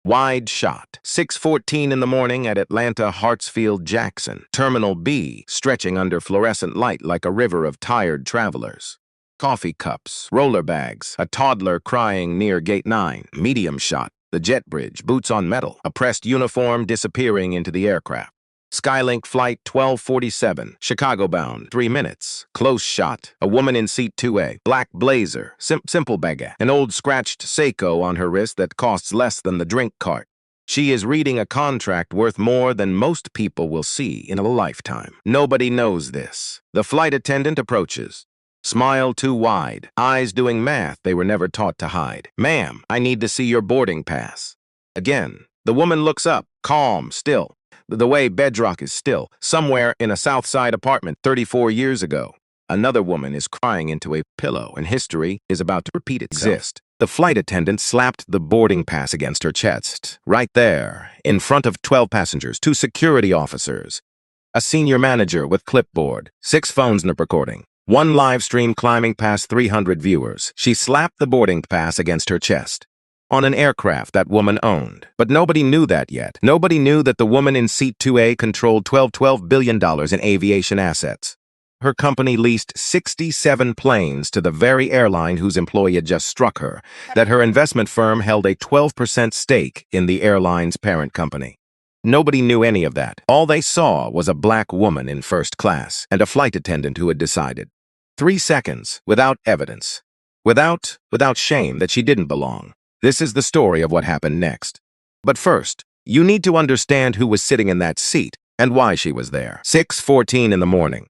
Wide shot. 6:14 in the morning at Atlanta Hartsfield-Jackson. Terminal B, stretching under fluorescent light like a river of tired travelers. Coffee cups, roller bags, a toddler crying near Gate 9. Medium shot. The jet bridge, boots on metal. A pressed uniform disappearing into the aircraft. Skylink Flight 1247, Chicago-bound, 3 minutes. Close shot. A woman in seat 2A, black blazer, simple baguette, an old scratched Seiko on her wrist that costs less than the drink cart. She is reading a contract worth more than most people will see in a lifetime. Nobody knows this. The flight attendant approaches. Smile too wide, eyes doing math they were never taught to hide. "Ma'am, I need to see your boarding pass." Again, the woman looks up, calm, still. The way bedrock is still, somewhere in a South Side apartment 34 years ago. Another woman is crying into a pillow, and history is about to repeat itself. The flight attendant slapped the boarding pass against her chest, right there, in front of 12 passengers, 2 security officers, a senior manager with clipboard, 6 phones recording, 1 live stream climbing past 300 viewers. She slapped the boarding pass against her chest. On an aircraft that woman owned. But nobody knew that yet. Nobody knew that the woman in seat 2A controlled $12 billion in aviation assets. Her company leased 67 planes to the very airline whose employee had just struck her, that her investment firm held a 12% stake in the airline's parent company. Nobody knew any of that. All they saw was a black woman in first class and a flight attendant who had decided. 3 seconds, without evidence, without shame that she didn't belong. This is the story of what happened next. But first, you need to understand who was sitting in that seat and why she was there. 6:14 in the morning.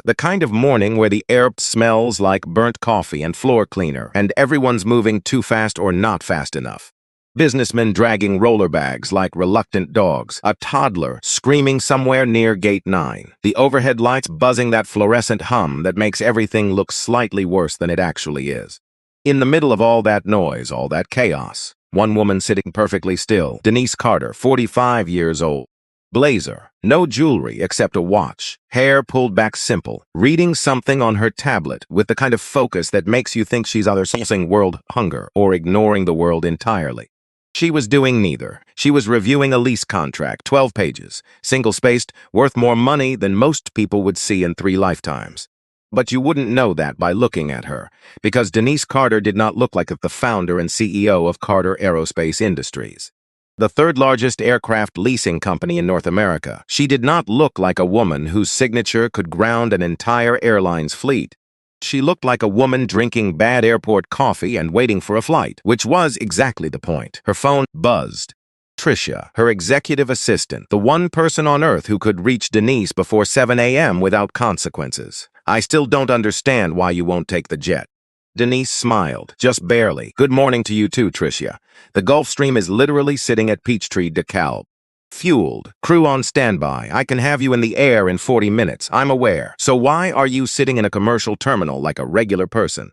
The kind of morning where the air smells like burnt coffee and floor cleaner, and everyone's moving too fast or not fast enough. Businessmen dragging roller bags like reluctant dogs, a toddler screaming somewhere near Gate 9, the overhead lights buzzing that fluorescent hum that makes everything look slightly worse than it actually is. In the middle of all that noise, all that chaos, one woman sitting perfectly still, Denise Carter, 45 years old. Blazer, no jewelry except a watch, hair pulled back simple, reading something on her tablet with the kind of focus that makes you think she's either solving world hunger or ignoring the world entirely. She was doing neither. She was reviewing a lease contract, 12 pages, single-spaced, worth more money than most people would see in 3 lifetimes. But you wouldn't know that by looking at her, because Denise Carter did not look like the founder and CEO of Carter Aerospace Industries, the 3rd largest aircraft leasing company in North America. She did not look like a woman whose signature could ground an entire airline's fleet. She looked like a woman drinking bad airport coffee and waiting for a flight, which was exactly the point. Her phone buzzed. Tricia, her executive assistant, the one person on Earth who could reach Denise before 7 a.m. without consequences. "I still don't understand why you won't take the jet." Denise smiled, just barely. "Good morning to you too, Tricia. The Gulfstream is literally sitting at Peachtree, DeKalb. Fueled, crew on standby. I can have you in the air in 40 minutes, I'm aware. So why are you sitting in a commercial terminal like a regular person?"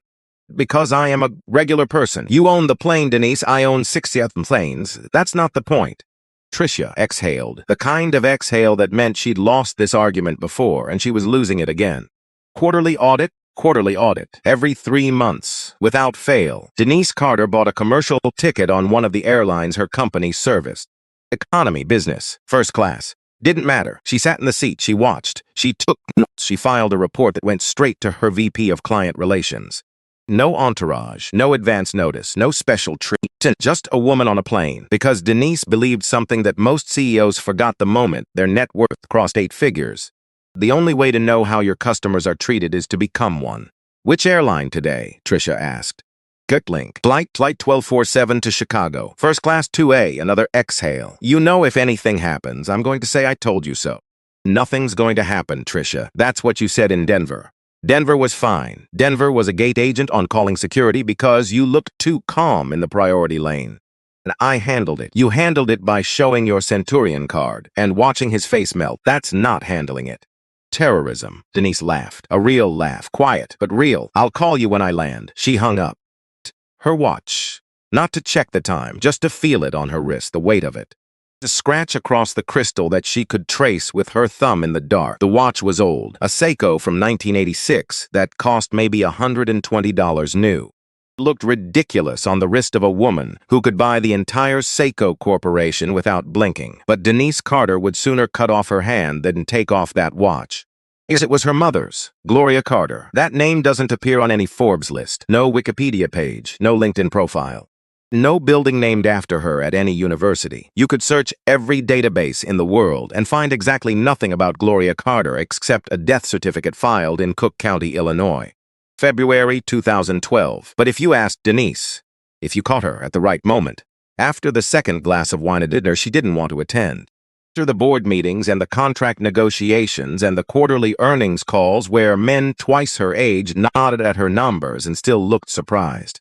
"Because I am a regular person. You own the plane, Denise. I own 60th planes. That's not the point." Tricia exhaled, the kind of exhale that meant she'd lost this argument before and she was losing it again. Quarterly audit, every 3 months, without fail. Denise Carter bought a commercial ticket on one of the airlines her company serviced. Economy, business, first class. Didn't matter. She sat in the seat, she watched, she took notes, she filed a report that went straight to her VP of Client Relations. No entourage, no advance notice, no special treat, just a woman on a plane, because Denise believed something that most CEOs forgot the moment their net worth crossed 8 figures. The only way to know how your customers are treated is to become one. "Which airline today?" Tricia asked. "Link. Flight 1247 to Chicago. First class 2A, another exhale. You know if anything happens, I'm going to say I told you so." "Nothing's going to happen, Tricia. That's what you said in Denver." "Denver was fine. Denver was a gate agent on calling security because you looked too calm in the priority lane. And I handled it. You handled it by showing your Centurion card and watching his face melt. That's not handling it." "Terrorism." Denise laughed. A real laugh. Quiet, but real. "I'll call you when I land." She hung up. Her watch. Not to check the time, just to feel it on her wrist, the weight of it. To scratch across the crystal that she could trace with her thumb in the dark. The watch was old. A Seiko from 1986 that cost maybe $120 new. Looked ridiculous on the wrist of a woman who could buy the entire Seiko Corporation without blinking. But Denise Carter would sooner cut off her hand than take off that watch. Yes, it was her mother's, Gloria Carter. That name doesn't appear on any Forbes list, no Wikipedia page, no LinkedIn profile. No building named after her at any university. You could search every database in the world and find exactly nothing about Gloria Carter except a death certificate filed in Cook County, Illinois. February 2012. But if you asked Denise, if you caught her at the right moment, after the second glass of wine at dinner, she didn't want to attend. After the board meetings and the contract negotiations and the quarterly earnings calls where men twice her age nodded at her numbers and still looked surprised.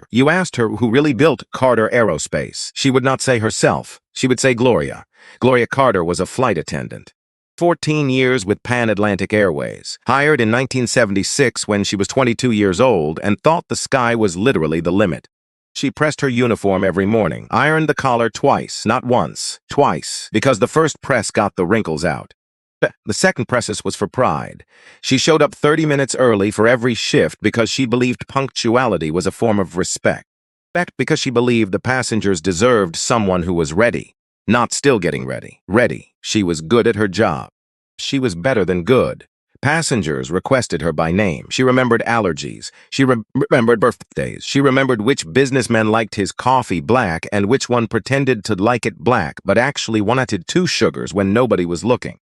You asked her who really built Carter Aerospace. She would not say herself. She would say Gloria. Gloria Carter was a flight attendant. 14 years with Pan Atlantic Airways, hired in 1976 when she was 22 years old and thought the sky was literally the limit. She pressed her uniform every morning, ironed the collar twice, not once, twice, because the first press got the wrinkles out. The second press was for pride. She showed up 30 minutes early for every shift because she believed punctuality was a form of respect. Because she believed the passengers deserved someone who was ready. Not still getting ready. Ready. She was good at her job. She was better than good. Passengers requested her by name. She remembered allergies. She remembered birthdays. She remembered which businessman liked his coffee black and which one pretended to like it black but actually wanted 2 sugars when nobody was looking.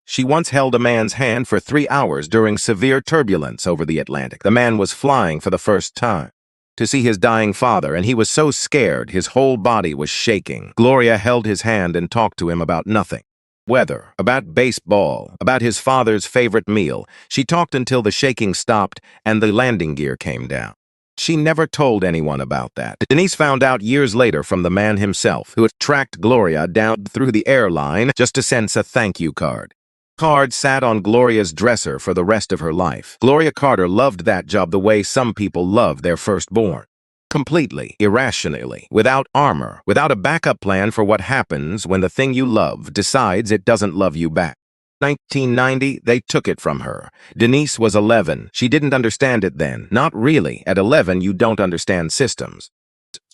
She once held a man's hand for 3 hours during severe turbulence over the Atlantic. The man was flying for the first time to see his dying father, and he was so scared his whole body was shaking. Gloria held his hand and talked to him about nothing. Weather, about baseball, about his father's favorite meal. She talked until the shaking stopped and the landing gear came down. She never told anyone about that. Denise found out years later from the man himself, who had tracked Gloria down through the airline just to send a thank you card. Card sat on Gloria's dresser for the rest of her life. Gloria Carter loved that job the way some people love their firstborn. Completely, irrationally, without armor, without a backup plan for what happens when the thing you love decides it doesn't love you back. 1990, they took it from her. Denise was 11. She didn't understand it then. Not really. At 11, you don't understand systems.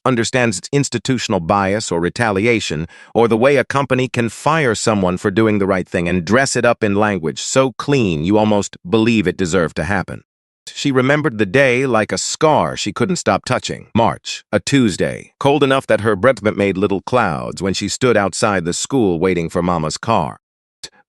Understands institutional bias or retaliation, or the way a company can fire someone for doing the right thing and dress it up in language so clean you almost believe it deserved to happen. She remembered the day like a scar she couldn't stop touching. March, a Tuesday, cold enough that her breath made little clouds when she stood outside the school waiting for Mama's car.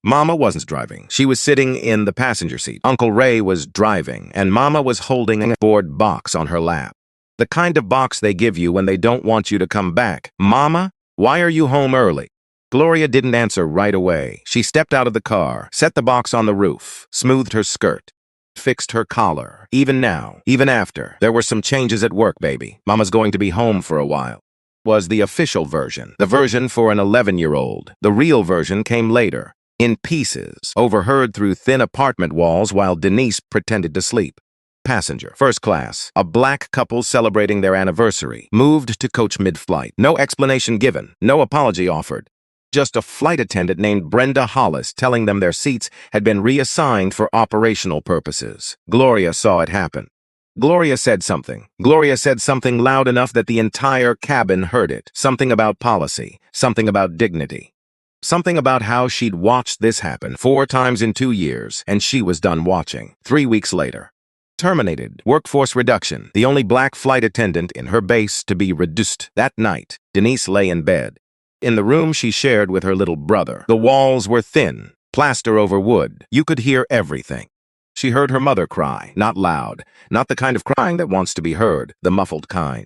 Mama wasn't driving. She was sitting in the passenger seat. Uncle Ray was driving, and Mama was holding a board box on her lap. The kind of box they give you when they don't want you to come back. Mama, why are you home early? Gloria didn't answer right away. She stepped out of the car, set the box on the roof, smoothed her skirt, fixed her collar. Even now, even after, there were some changes at work, baby. Mama's going to be home for a while. Was the official version, the version for an 11-year-old. The real version came later, in pieces, overheard through thin apartment walls while Denise pretended to sleep. Passenger, first class, a black couple celebrating their anniversary, moved to coach mid-flight. No explanation given, no apology offered. Just a flight attendant named Brenda Hollis telling them their seats had been reassigned for operational purposes. Gloria saw it happen. Gloria said something. Gloria said something loud enough that the entire cabin heard it. Something about policy, something about dignity. Something about how she'd watched this happen 4 times in 2 years, and she was done watching. 3 weeks later. Terminated. Workforce reduction. The only black flight attendant in her base to be reduced. That night, Denise lay in bed. In the room she shared with her little brother. The walls were thin, plaster over wood. You could hear everything. She heard her mother cry, not loud, not the kind of crying that wants to be heard, the muffled kind.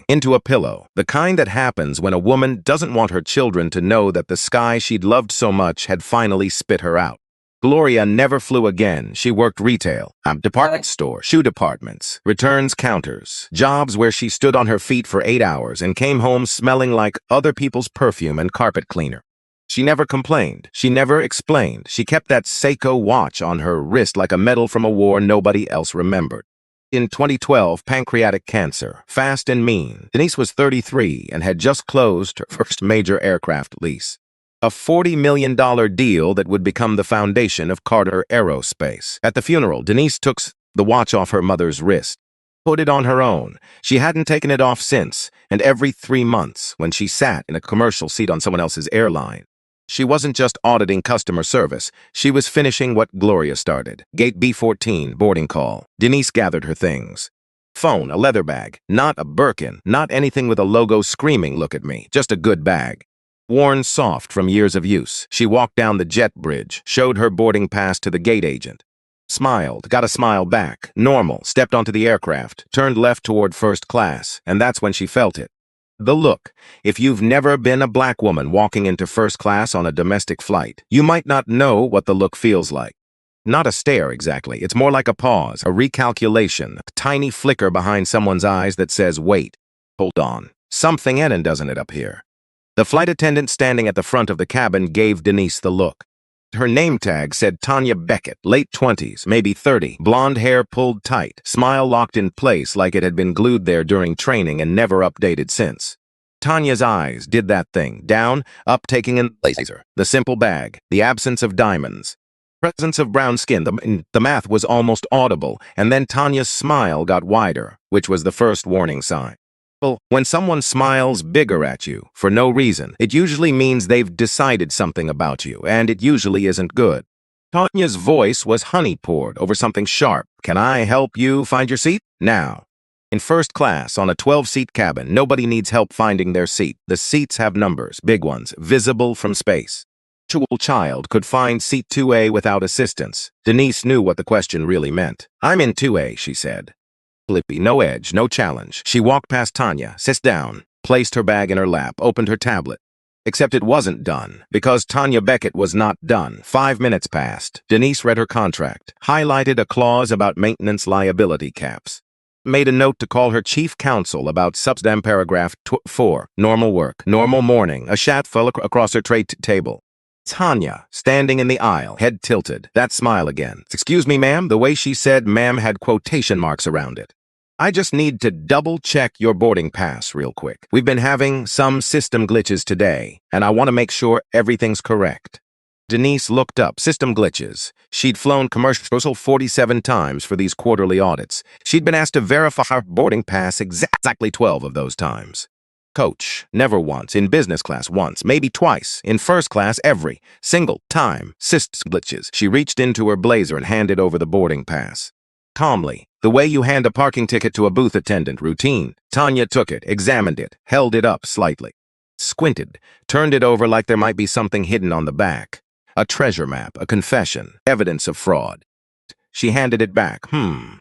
Into a pillow, the kind that happens when a woman doesn't want her children to know that the sky she'd loved so much had finally spit her out. Gloria never flew again. She worked retail, department store, shoe departments, returns counters, jobs where she stood on her feet for 8 hours and came home smelling like other people's perfume and carpet cleaner. She never complained. She never explained. She kept that Seiko watch on her wrist like a medal from a war nobody else remembered. In 2012, pancreatic cancer, fast and mean. Denise was 33 and had just closed her first major aircraft lease. A $40 million deal that would become the foundation of Carter Aerospace. At the funeral, Denise took the watch off her mother's wrist. Put it on her own. She hadn't taken it off since, and every 3 months when she sat in a commercial seat on someone else's airline. She wasn't just auditing customer service, she was finishing what Gloria started. Gate B14, boarding call. Denise gathered her things. Phone, a leather bag, not a Birkin, not anything with a logo screaming, "Look at me," just a good bag. Worn soft from years of use, she walked down the jet bridge, showed her boarding pass to the gate agent. Smiled, got a smile back, normal, stepped onto the aircraft, turned left toward first class, and that's when she felt it. The look. If you've never been a black woman walking into first class on a domestic flight, you might not know what the look feels like. Not a stare exactly, it's more like a pause, a recalculation, a tiny flicker behind someone's eyes that says, "Wait, hold on, something in, doesn't it, up here?" The flight attendant standing at the front of the cabin gave Denise the look. Her name tag said Tanya Beckett, late 20s, maybe 30, blonde hair pulled tight, smile locked in place like it had been glued there during training and never updated since. Tanya's eyes did that thing, down, up, taking in laser, the simple bag, the absence of diamonds, presence of brown skin, the math was almost audible, and then Tanya's smile got wider, which was the first warning sign. Well, when someone smiles bigger at you, for no reason, it usually means they've decided something about you, and it usually isn't good. Tanya's voice was honey-poured over something sharp. "Can I help you find your seat? Now." In first class, on a 12-seat cabin, nobody needs help finding their seat. The seats have numbers, big ones, visible from space. A child could find seat 2A without assistance. Denise knew what the question really meant. "I'm in 2A, she said. Flippy, no edge, no challenge. She walked past Tanya, sat down, placed her bag in her lap, opened her tablet. Except it wasn't done, because Tanya Beckett was not done. 5 minutes passed. Denise read her contract, highlighted a clause about maintenance liability caps, made a note to call her chief counsel about substam paragraph 4, normal work, normal morning, a chat fell across her tray table. Tanya, standing in the aisle, head tilted, that smile again. "Excuse me, ma'am," the way she said ma'am had quotation marks around it. "I just need to double-check your boarding pass real quick. We've been having some system glitches today, and I want to make sure everything's correct." Denise looked up system glitches. She'd flown commercial 47 times for these quarterly audits. She'd been asked to verify her boarding pass exactly 12 of those times. Coach, never once. In business class, once, maybe twice. In first class, every single time. System glitches. She reached into her blazer and handed over the boarding pass. Calmly, the way you hand a parking ticket to a booth attendant, routine. Tanya took it, examined it, held it up slightly, squinted, turned it over like there might be something hidden on the back. A treasure map, a confession, evidence of fraud. She handed it back.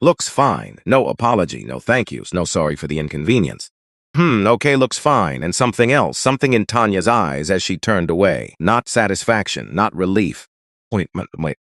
Looks fine. No apology, no thank yous, no sorry for the inconvenience. Okay, looks fine, and something else, something in Tanya's eyes as she turned away. Not satisfaction, not relief.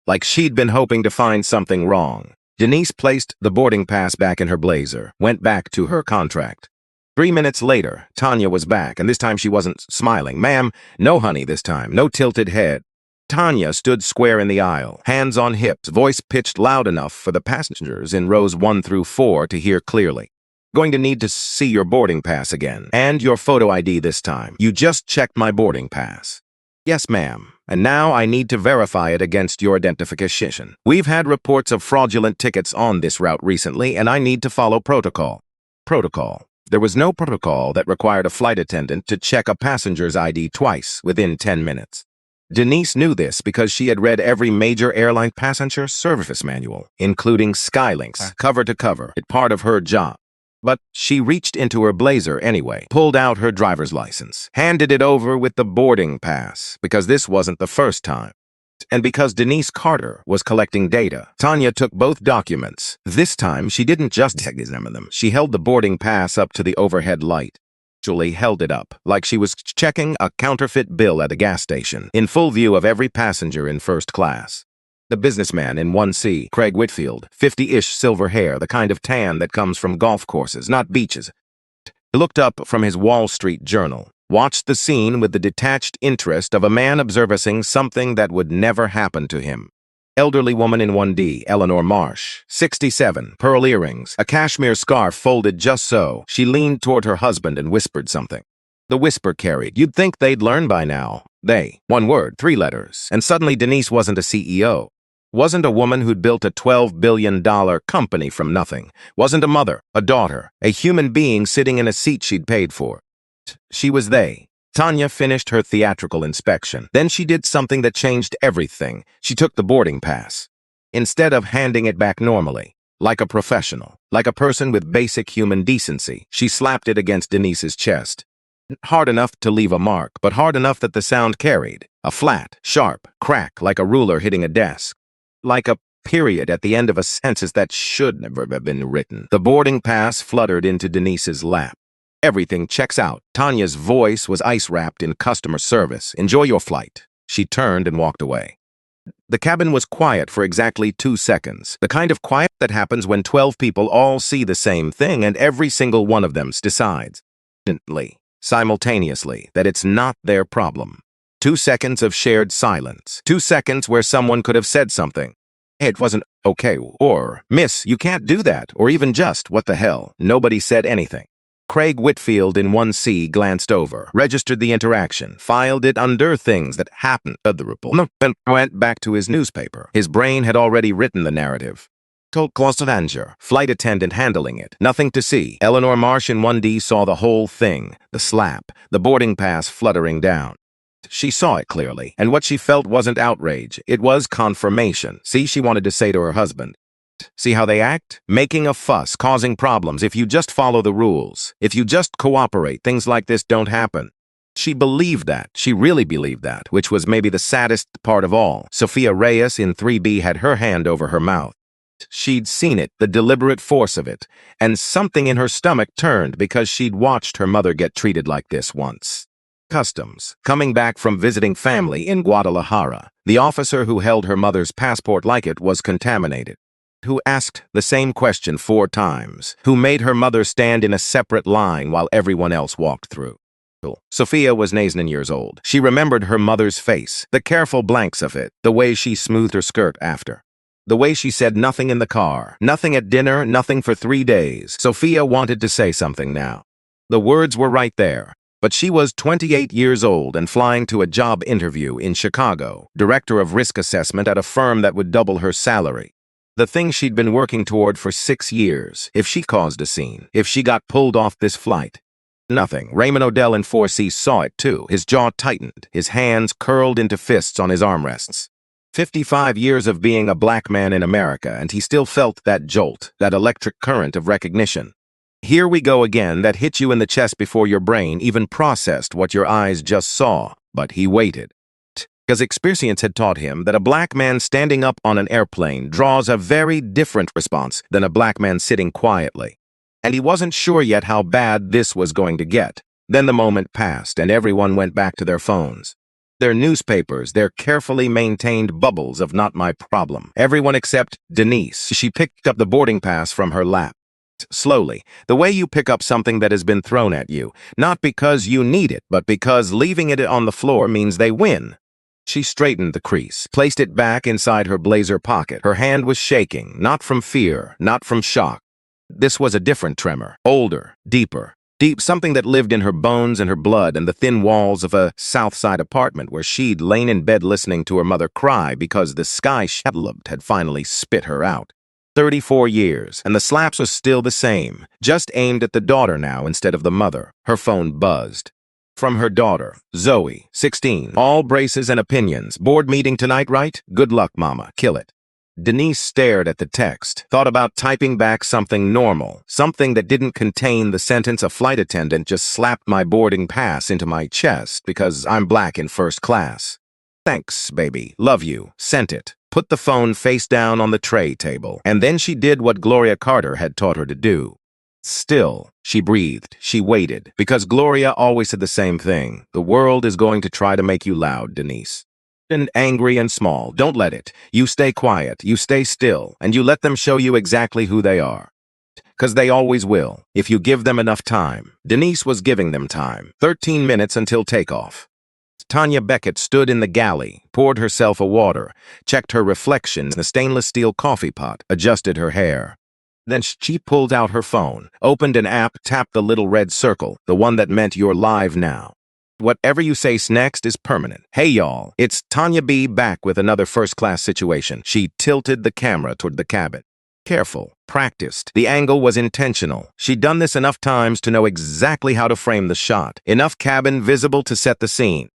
Like she'd been hoping to find something wrong. Denise placed the boarding pass back in her blazer, went back to her contract. 3 minutes later, Tanya was back, and this time she wasn't smiling. "Ma'am, no honey this time, no tilted head." Tanya stood square in the aisle, hands on hips, voice pitched loud enough for the passengers in rows 1 through 4 to hear clearly. "Going to need to see your boarding pass again, and your photo ID this time. You just checked my boarding pass." "Yes, ma'am, and now I need to verify it against your identification. We've had reports of fraudulent tickets on this route recently, and I need to follow protocol." Protocol. There was no protocol that required a flight attendant to check a passenger's ID twice within 10 minutes. Denise knew this because she had read every major airline passenger service manual, including Skylink's, cover to cover. It's part of her job. But she reached into her blazer anyway, pulled out her driver's license, handed it over with the boarding pass, because this wasn't the first time. And because Denise Carter was collecting data, Tanya took both documents. This time, she didn't just examine them. She held the boarding pass up to the overhead light. Actually held it up, like she was checking a counterfeit bill at a gas station, in full view of every passenger in first class. The businessman in 1C, Craig Whitfield, 50-ish, silver hair, the kind of tan that comes from golf courses, not beaches. He looked up from his Wall Street Journal, watched the scene with the detached interest of a man observing something that would never happen to him. Elderly woman in 1D, Eleanor Marsh, 67, pearl earrings, a cashmere scarf folded just so. She leaned toward her husband and whispered something. The whisper carried. You'd think they'd learn by now. They. 1 word, 3 letters. And suddenly Denise wasn't a CEO. Wasn't a woman who'd built a $12 billion company from nothing. Wasn't a mother, a daughter, a human being sitting in a seat she'd paid for. She was they. Tanya finished her theatrical inspection. Then she did something that changed everything. She took the boarding pass. Instead of handing it back normally, like a professional, like a person with basic human decency, she slapped it against Denise's chest. Hard enough to leave a mark, but hard enough that the sound carried. A flat, sharp crack like a ruler hitting a desk. Like a period at the end of a sentence that should never have been written. The boarding pass fluttered into Denise's lap. Everything checks out. Tanya's voice was ice-wrapped in customer service. Enjoy your flight. She turned and walked away. The cabin was quiet for exactly 2 seconds. The kind of quiet that happens when 12 people all see the same thing and every single one of them decides, simultaneously, that it's not their problem. 2 seconds of shared silence. 2 seconds where someone could have said something. It wasn't okay, or, miss, you can't do that, or even just, what the hell. Nobody said anything. Craig Whitfield in 1C glanced over, registered the interaction, filed it under things that happened, and went back to his newspaper. His brain had already written the narrative. Told Clausevanger, flight attendant handling it. Nothing to see. Eleanor Marsh in 1D saw the whole thing. The slap, the boarding pass fluttering down. She saw it clearly, and what she felt wasn't outrage. It was confirmation. See, she wanted to say to her husband. See how they act? Making a fuss, causing problems. If you just follow the rules, if you just cooperate, things like this don't happen. She believed that. She really believed that, which was maybe the saddest part of all. Sophia Reyes in 3B had her hand over her mouth. She'd seen it, the deliberate force of it, and something in her stomach turned because she'd watched her mother get treated like this once. Customs, coming back from visiting family in Guadalajara. The officer who held her mother's passport like it was contaminated. Who asked the same question 4 times, who made her mother stand in a separate line while everyone else walked through. Sophia was 19 years old. She remembered her mother's face, the careful blanks of it, the way she smoothed her skirt after. The way she said nothing in the car, nothing at dinner, nothing for 3 days. Sophia wanted to say something now. The words were right there. But she was 28 years old and flying to a job interview in Chicago, director of risk assessment at a firm that would double her salary. The thing she'd been working toward for 6 years, if she caused a scene, if she got pulled off this flight. Nothing. Raymond Odell in 4C saw it too. His jaw tightened, his hands curled into fists on his armrests. 55 years of being a black man in America, and he still felt that jolt, that electric current of recognition. Here we go again, that hit you in the chest before your brain even processed what your eyes just saw. But he waited. Because experience had taught him that a black man standing up on an airplane draws a very different response than a black man sitting quietly. And he wasn't sure yet how bad this was going to get. Then the moment passed and everyone went back to their phones. Their newspapers, their carefully maintained bubbles of not my problem. Everyone except Denise. She picked up the boarding pass from her lap. Slowly, the way you pick up something that has been thrown at you, not because you need it, but because leaving it on the floor means they win. She straightened the crease, placed it back inside her blazer pocket. Her hand was shaking, not from fear, not from shock. This was a different tremor, older, deeper. Deep, something that lived in her bones and her blood and the thin walls of a South Side apartment where she'd lain in bed listening to her mother cry because the sky had finally spit her out. 34 years, and the slaps are still the same, just aimed at the daughter now instead of the mother. Her phone buzzed. From her daughter, Zoe, 16. All braces and opinions. Board meeting tonight, right? Good luck, mama. Kill it. Denise stared at the text, thought about typing back something normal, something that didn't contain the sentence, "A flight attendant just slapped my boarding pass into my chest because I'm black in first class. Thanks, baby. Love you." Sent it. Put the phone face down on the tray table, and then she did what Gloria Carter had taught her to do. Still, she breathed, she waited, because Gloria always said the same thing. The world is going to try to make you loud, Denise. And angry and small, don't let it. You stay quiet, you stay still, and you let them show you exactly who they are. 'Cause they always will, if you give them enough time. Denise was giving them time. 13 minutes until takeoff. Tanya Beckett stood in the galley, poured herself a water, checked her reflection in the stainless steel coffee pot, adjusted her hair. Then she pulled out her phone, opened an app, tapped the little red circle, the one that meant "You're live now." Whatever you say next is permanent. Hey y'all, it's Tanya B back with another first-class situation. She tilted the camera toward the cabin. Careful, practiced. The angle was intentional. She'd done this enough times to know exactly how to frame the shot. Enough cabin visible to set the scene.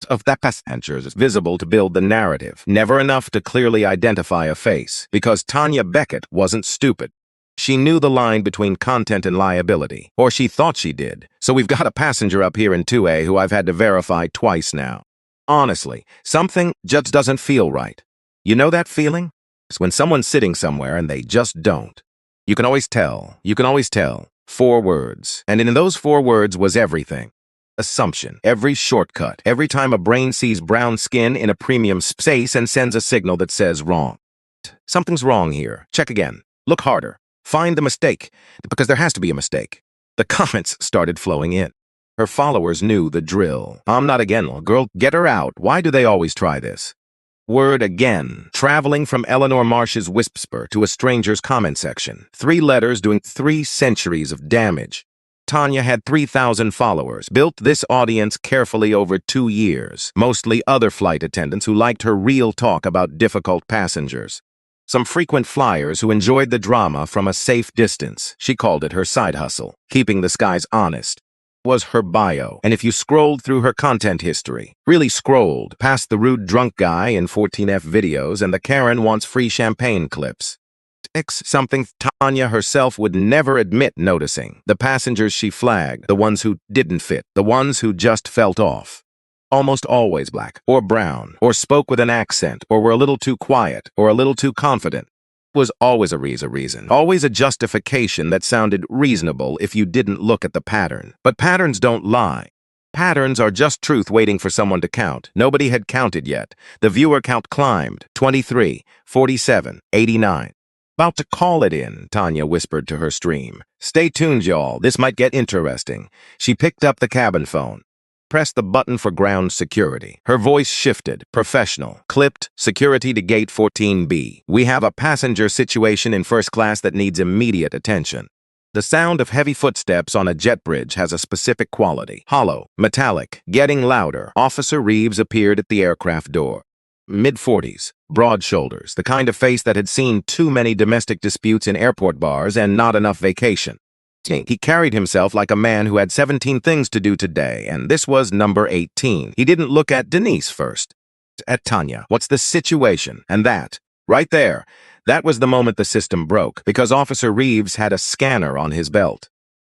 Of that passengers visible to build the narrative. Never enough to clearly identify a face. Because Tanya Beckett wasn't stupid. She knew the line between content and liability. Or she thought she did. So we've got a passenger up here in 2A who I've had to verify twice now. Honestly, something just doesn't feel right. You know that feeling? It's when someone's sitting somewhere and they just don't. You can always tell. You can always tell. 4 words. And in those 4 words was everything. Assumption. Every shortcut. Every time a brain sees brown skin in a premium space and sends a signal that says wrong. Something's wrong here. Check again. Look harder. Find the mistake. Because there has to be a mistake. The comments started flowing in. Her followers knew the drill. I'm not again, little girl. Get her out. Why do they always try this? Word again. Traveling from Eleanor Marsh's whisper to a stranger's comment section. 3 letters doing 3 centuries of damage. Tanya had 3,000 followers, built this audience carefully over 2 years, mostly other flight attendants who liked her real talk about difficult passengers. Some frequent flyers who enjoyed the drama from a safe distance. She called it her side hustle, keeping the skies honest. Was her bio, and if you scrolled through her content history, really scrolled past the rude drunk guy in 14F videos and the Karen wants free champagne clips. Something Tanya herself would never admit noticing. The passengers she flagged, the ones who didn't fit, the ones who just felt off. Almost always black, or brown, or spoke with an accent, or were a little too quiet, or a little too confident. Was always a reason, always a justification that sounded reasonable if you didn't look at the pattern. But patterns don't lie. Patterns are just truth waiting for someone to count. Nobody had counted yet. The viewer count climbed, 23, 47, 89. About to call it in, Tanya whispered to her stream. Stay tuned, y'all. This might get interesting. She picked up the cabin phone. Pressed the button for ground security. Her voice shifted, professional, clipped, security to gate 14B. We have a passenger situation in first class that needs immediate attention. The sound of heavy footsteps on a jet bridge has a specific quality. Hollow, metallic, getting louder. Officer Reeves appeared at the aircraft door. Mid-40s, broad shoulders, the kind of face that had seen too many domestic disputes in airport bars and not enough vacation. He carried himself like a man who had 17 things to do today, and this was number 18. He didn't look at Denise first. At Tanya. What's the situation? And that, right there, that was the moment the system broke, because Officer Reeves had a scanner on his belt.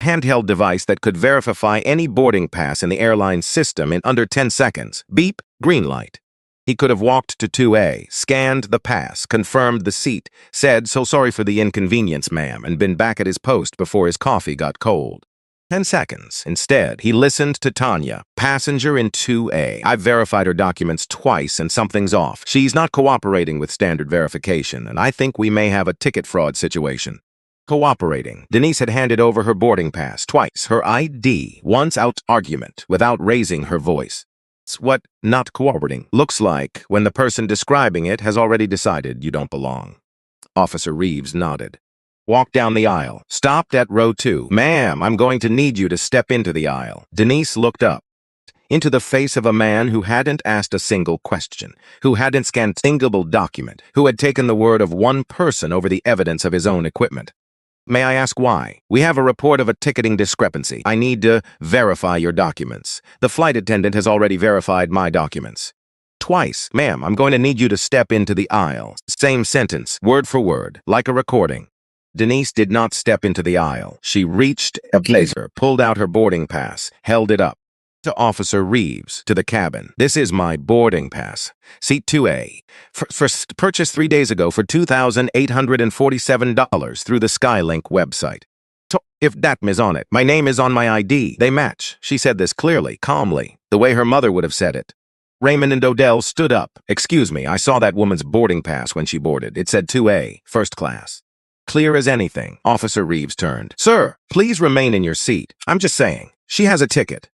Handheld device that could verify any boarding pass in the airline system in under 10 seconds. Beep, green light. He could have walked to 2A, scanned the pass, confirmed the seat, said, "So sorry for the inconvenience, ma'am," and been back at his post before his coffee got cold. 10 seconds. Instead, he listened to Tanya, passenger in 2A. I've verified her documents twice and something's off. She's not cooperating with standard verification, and I think we may have a ticket fraud situation. Cooperating. Denise had handed over her boarding pass twice, her ID, once out argument, without raising her voice. It's what not cooperating looks like when the person describing it has already decided you don't belong. Officer Reeves nodded. Walked down the aisle. Stopped at row 2. Ma'am, I'm going to need you to step into the aisle. Denise looked up. Into the face of a man who hadn't asked a single question, who hadn't scanned a single document, who had taken the word of one person over the evidence of his own equipment. May I ask why? We have a report of a ticketing discrepancy. I need to verify your documents. The flight attendant has already verified my documents. Twice. Ma'am, I'm going to need you to step into the aisle. Same sentence, word for word, like a recording. Denise did not step into the aisle. She reached a blazer, pulled out her boarding pass, held it up. To Officer Reeves, to the cabin. This is my boarding pass. Seat 2A. First purchased 3 days ago for $2,847 through the Skylink website. If that is on it, my name is on my ID. They match. She said this clearly, calmly, the way her mother would have said it. Raymond and Odell stood up. Excuse me, I saw that woman's boarding pass when she boarded. It said 2A, first class. Clear as anything. Officer Reeves turned. Sir, please remain in your seat. I'm just saying. She has a ticket.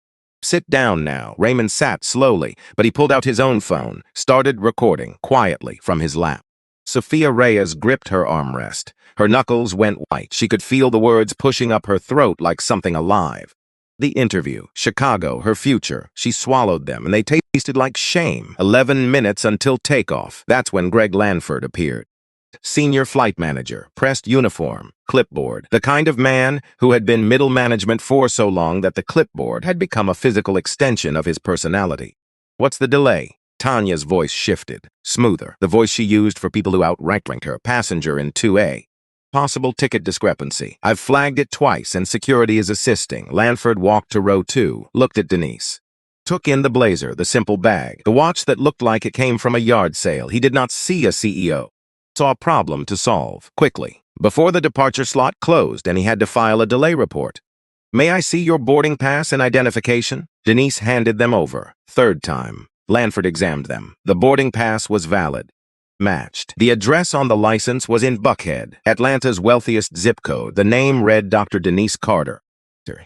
Sit down now. Raymond sat slowly, but he pulled out his own phone, started recording quietly from his lap. Sophia Reyes gripped her armrest. Her knuckles went white. She could feel the words pushing up her throat like something alive. The interview, Chicago, her future. She swallowed them, and they tasted like shame. 11 minutes until takeoff. That's when Greg Lanford appeared. Senior flight manager, pressed uniform, clipboard. The kind of man who had been middle management for so long that the clipboard had become a physical extension of his personality. What's the delay? Tanya's voice shifted, smoother, the voice she used for people who outranked her, passenger in 2A. Possible ticket discrepancy. I've flagged it twice and security is assisting. Lanford walked to row 2, looked at Denise. Took in the blazer, the simple bag, the watch that looked like it came from a yard sale. He did not see a CEO. Saw a problem to solve, quickly, before the departure slot closed and he had to file a delay report. May I see your boarding pass and identification? Denise handed them over. Third time. Lanford examined them. The boarding pass was valid. Matched. The address on the license was in Buckhead, Atlanta's wealthiest zip code. The name read Dr. Denise Carter.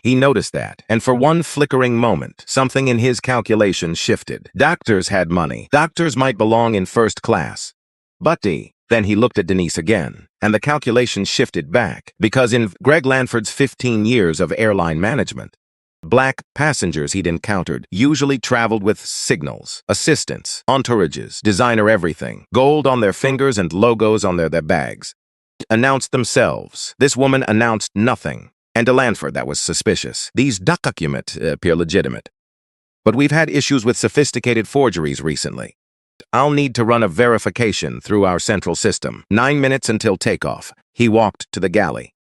He noticed that, and for one flickering moment, something in his calculations shifted. Doctors had money. Doctors might belong in first class. But then he looked at Denise again, and the calculation shifted back, because in Greg Lanford's 15 years of airline management, black passengers he'd encountered usually traveled with signals, assistants, entourages, designer everything, gold on their fingers and logos on their bags. Announced themselves. This woman announced nothing, and to Lanford that was suspicious. These documents appear legitimate. But we've had issues with sophisticated forgeries recently. I'll need to run a verification through our central system. 9 minutes until takeoff. He walked to the galley.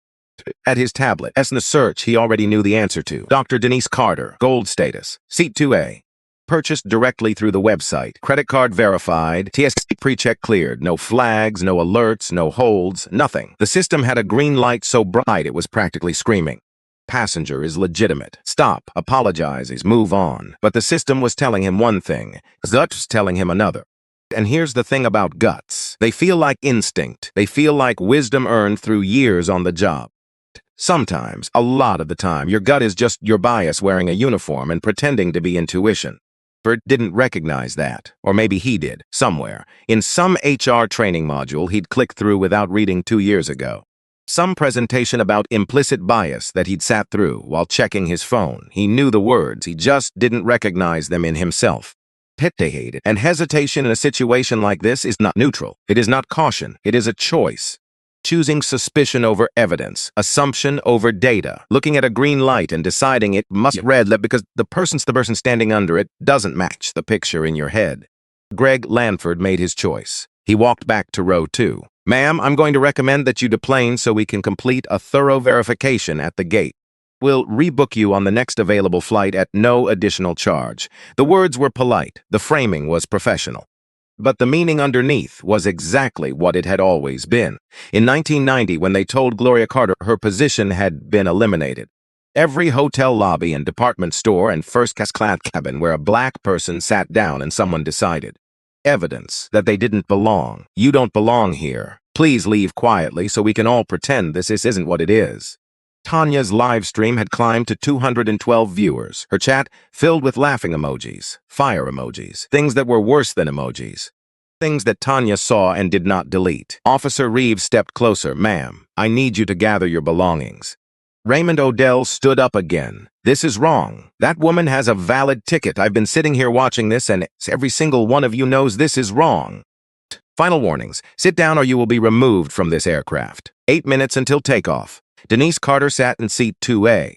At his tablet, in the search he already knew the answer to. Dr. Denise Carter, gold status, seat 2A. Purchased directly through the website. Credit card verified. TSA pre-check cleared. No flags, no alerts, no holds, nothing. The system had a green light so bright it was practically screaming. Passenger is legitimate. Stop, apologizes, move on. But the system was telling him one thing. Guts telling him another. And here's the thing about guts. They feel like instinct. They feel like wisdom earned through years on the job. Sometimes, a lot of the time, your gut is just your bias wearing a uniform and pretending to be intuition. Bert didn't recognize that, or maybe he did, somewhere, in some HR training module he'd clicked through without reading 2 years ago. Some presentation about implicit bias that he'd sat through while checking his phone. He knew the words, he just didn't recognize them in himself. Hesitated, and hesitation in a situation like this is not neutral. It is not caution, it is a choice. Choosing suspicion over evidence, assumption over data, looking at a green light and deciding it must red because the person standing under it doesn't match the picture in your head. Greg Lanford made his choice. He walked back to row 2. Ma'am, I'm going to recommend that you deplane so we can complete a thorough verification at the gate. We'll rebook you on the next available flight at no additional charge. The words were polite. The framing was professional. But the meaning underneath was exactly what it had always been. In 1990, when they told Gloria Carter her position had been eliminated, every hotel lobby and department store and first-class cabin where a black person sat down and someone decided. Evidence that they didn't belong. You don't belong here. Please leave quietly so we can all pretend this isn't what it is. Tanya's live stream had climbed to 212 viewers, her chat filled with laughing emojis, fire emojis, things that were worse than emojis. Things that Tanya saw and did not delete. Officer Reeves stepped closer. Ma'am, I need you to gather your belongings. Raymond Odell stood up again. This is wrong. That woman has a valid ticket. I've been sitting here watching this and every single one of you knows this is wrong. Final warnings. Sit down or you will be removed from this aircraft. 8 minutes until takeoff. Denise Carter sat in seat 2A.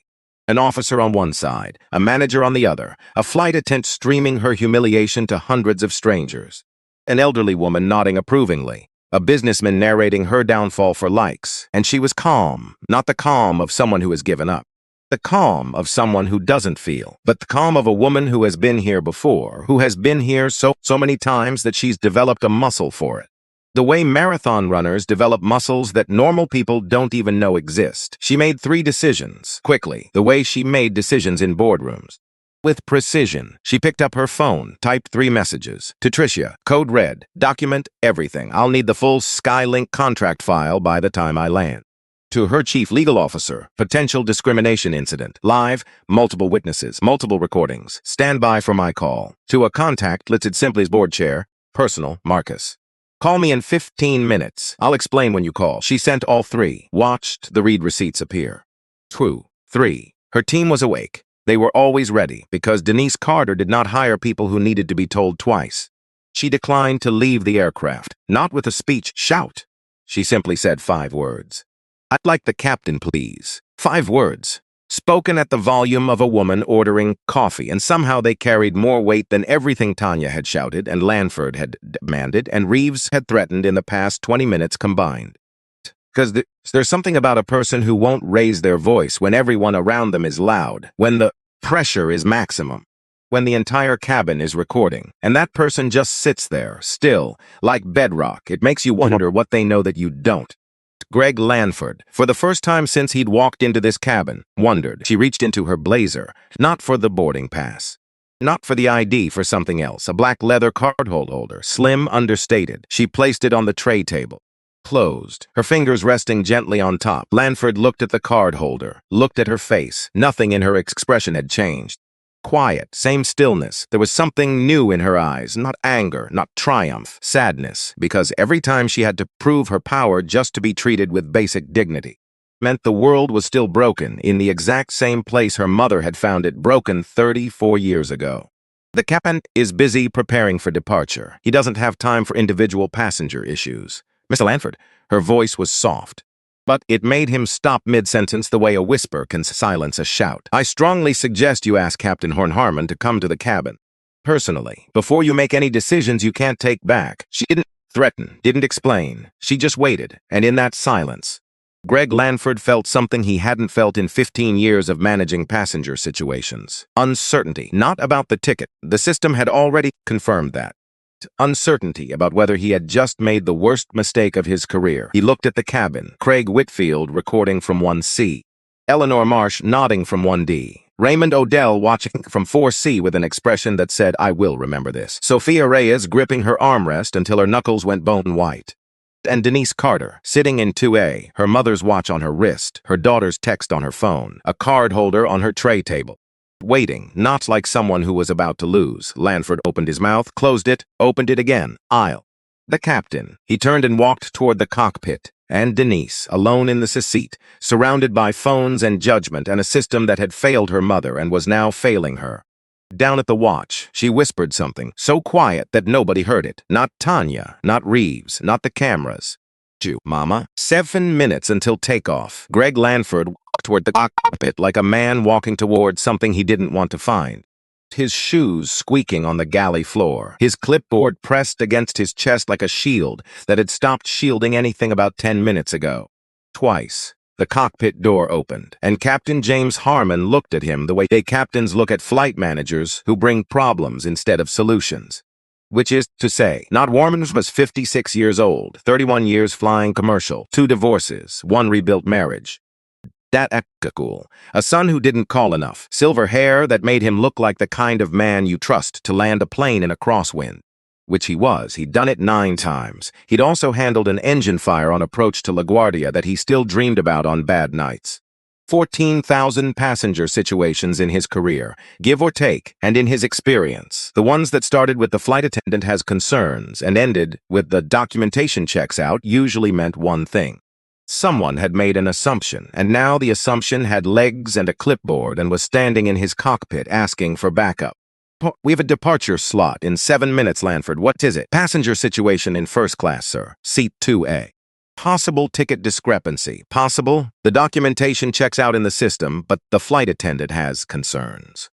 An officer on one side, a manager on the other, a flight attendant streaming her humiliation to hundreds of strangers. An elderly woman nodding approvingly, a businessman narrating her downfall for likes, and she was calm, not the calm of someone who has given up. The calm of someone who doesn't feel, but the calm of a woman who has been here before, who has been here so many times that she's developed a muscle for it. The way marathon runners develop muscles that normal people don't even know exist. She made 3 decisions, quickly, the way she made decisions in boardrooms. With precision, she picked up her phone, typed 3 messages. To Tricia, code red, document everything. I'll need the full Skylink contract file by the time I land. To her chief legal officer, potential discrimination incident. Live, multiple witnesses, multiple recordings. Stand by for my call. To a contact listed simply as board chair, personal, Marcus. Call me in 15 minutes. I'll explain when you call. She sent all 3. Watched the read receipts appear. 2, 3. Her team was awake. They were always ready because Denise Carter did not hire people who needed to be told twice. She declined to leave the aircraft, not with a speech shout. She simply said 5 words. "I'd like the captain, please." 5 words, spoken at the volume of a woman ordering coffee, and somehow they carried more weight than everything Tanya had shouted and Lanford had demanded and Reeves had threatened in the past 20 minutes combined. Because there's something about a person who won't raise their voice when everyone around them is loud, when the pressure is maximum, when the entire cabin is recording, and that person just sits there, still, like bedrock. It makes you wonder what they know that you don't. Greg Lanford, for the first time since he'd walked into this cabin, wondered. She reached into her blazer, not for the boarding pass, not for the ID, for something else, a black leather card holder, slim, understated. She placed it on the tray table. Closed, her fingers resting gently on top. Lanford looked at the card holder, looked at her face. Nothing in her expression had changed. Quiet, same stillness. There was something new in her eyes, not anger, not triumph, sadness, because every time she had to prove her power just to be treated with basic dignity meant the world was still broken in the exact same place her mother had found it broken 34 years ago. The captain is busy preparing for departure. He doesn't have time for individual passenger issues. Mr. Lanford, her voice was soft, but it made him stop mid-sentence the way a whisper can silence a shout. "I strongly suggest you ask Captain Horn-Harmon to come to the cabin. Personally, before you make any decisions you can't take back." She didn't threaten, didn't explain. She just waited, and in that silence, Greg Lanford felt something he hadn't felt in 15 years of managing passenger situations. Uncertainty, not about the ticket. The system had already confirmed that. Uncertainty about whether he had just made the worst mistake of his career. He looked at the cabin. Craig Whitfield recording from 1C. Eleanor Marsh nodding from 1D. Raymond Odell watching from 4C with an expression that said, "I will remember this." Sophia Reyes gripping her armrest until her knuckles went bone white. And Denise Carter, sitting in 2A, her mother's watch on her wrist, her daughter's text on her phone, a card holder on her tray table. Waiting, not like someone who was about to lose. Lanford opened his mouth, closed it, opened it again. Aisle. The captain. He turned and walked toward the cockpit. And Denise, alone in the seat, surrounded by phones and judgment and a system that had failed her mother and was now failing her. Down at the watch, she whispered something, so quiet that nobody heard it. Not Tanya, not Reeves, not the cameras. "Mama." 7 minutes until takeoff. Greg Lanford walked toward the cockpit like a man walking toward something he didn't want to find. His shoes squeaking on the galley floor, his clipboard pressed against his chest like a shield that had stopped shielding anything about 10 minutes ago. Twice, the cockpit door opened, and Captain James Harmon looked at him the way they captains look at flight managers who bring problems instead of solutions. Which is to say, not Warman was 56 years old, 31 years flying commercial, 2 divorces, 1 rebuilt marriage. That cool. A son who didn't call enough, silver hair that made him look like the kind of man you trust to land a plane in a crosswind. Which he was. He'd done it 9 times. He'd also handled an engine fire on approach to LaGuardia that he still dreamed about on bad nights. 14,000 passenger situations in his career, give or take, and in his experience. The ones that started with the flight attendant has concerns and ended with the documentation checks out usually meant one thing. Someone had made an assumption, and now the assumption had legs and a clipboard and was standing in his cockpit asking for backup. "We have a departure slot in 7 minutes, Lanford. What is it?" "Passenger situation in first class, sir. Seat 2A. Possible ticket discrepancy. Possible. The documentation checks out in the system, but the flight attendant has concerns."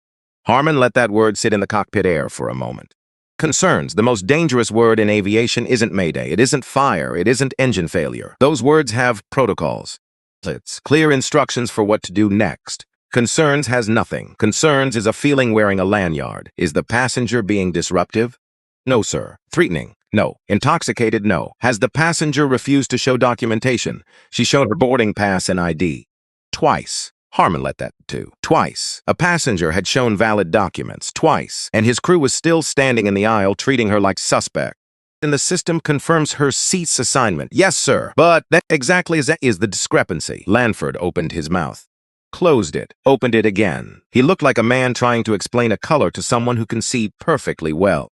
Harmon let that word sit in the cockpit air for a moment. Concerns. The most dangerous word in aviation isn't mayday. It isn't fire. It isn't engine failure. Those words have protocols. It's clear instructions for what to do next. Concerns has nothing. Concerns is a feeling wearing a lanyard. Is the passenger being disruptive? No, sir. Threatening? No. Intoxicated? No. Has the passenger refused to show documentation? She showed her boarding pass and ID. Twice. Harmon let that too. Twice. A passenger had shown valid documents. Twice. And his crew was still standing in the aisle treating her like suspect. And the system confirms her seat's assignment. Yes, sir. But that exactly is the discrepancy. Lanford opened his mouth. Closed it. Opened it again. He looked like a man trying to explain a color to someone who can see perfectly well.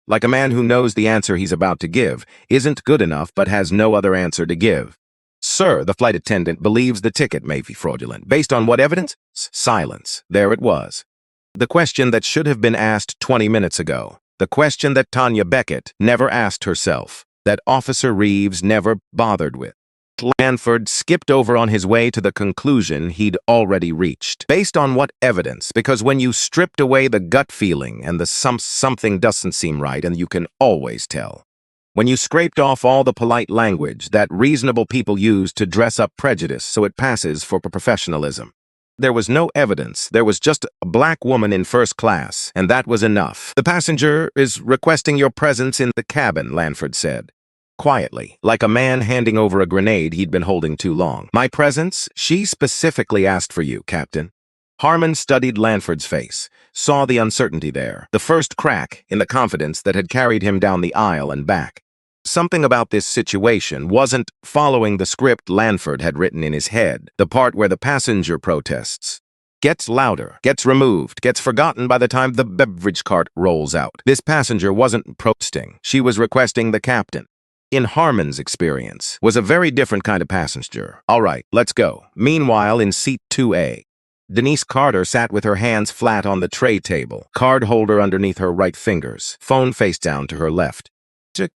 Like a man who knows the answer he's about to give isn't good enough but has no other answer to give. Sir, the flight attendant believes the ticket may be fraudulent. Based on what evidence? Silence. There it was. The question that should have been asked 20 minutes ago. The question that Tanya Beckett never asked herself. That Officer Reeves never bothered with. Lanford skipped over on his way to the conclusion he'd already reached. Based on what evidence? Because when you stripped away the gut feeling and the something doesn't seem right, and you can always tell. When you scraped off all the polite language that reasonable people use to dress up prejudice so it passes for professionalism. There was no evidence. There was just a black woman in first class, and that was enough. The passenger is requesting your presence in the cabin, Lanford said. Quietly, like a man handing over a grenade he'd been holding too long. My presence? She specifically asked for you, Captain. Harmon studied Lanford's face, saw the uncertainty there, the first crack in the confidence that had carried him down the aisle and back. Something about this situation wasn't following the script Lanford had written in his head, the part where the passenger protests. Gets louder, gets removed, gets forgotten by the time the beverage cart rolls out. This passenger wasn't protesting. She was requesting the captain. In Harmon's experience, was a very different kind of passenger. All right, let's go. Meanwhile, in seat 2A, Denise Carter sat with her hands flat on the tray table, card holder underneath her right fingers, phone face down to her left.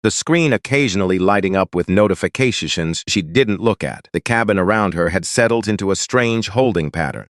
The screen occasionally lighting up with notifications she didn't look at. The cabin around her had settled into a strange holding pattern.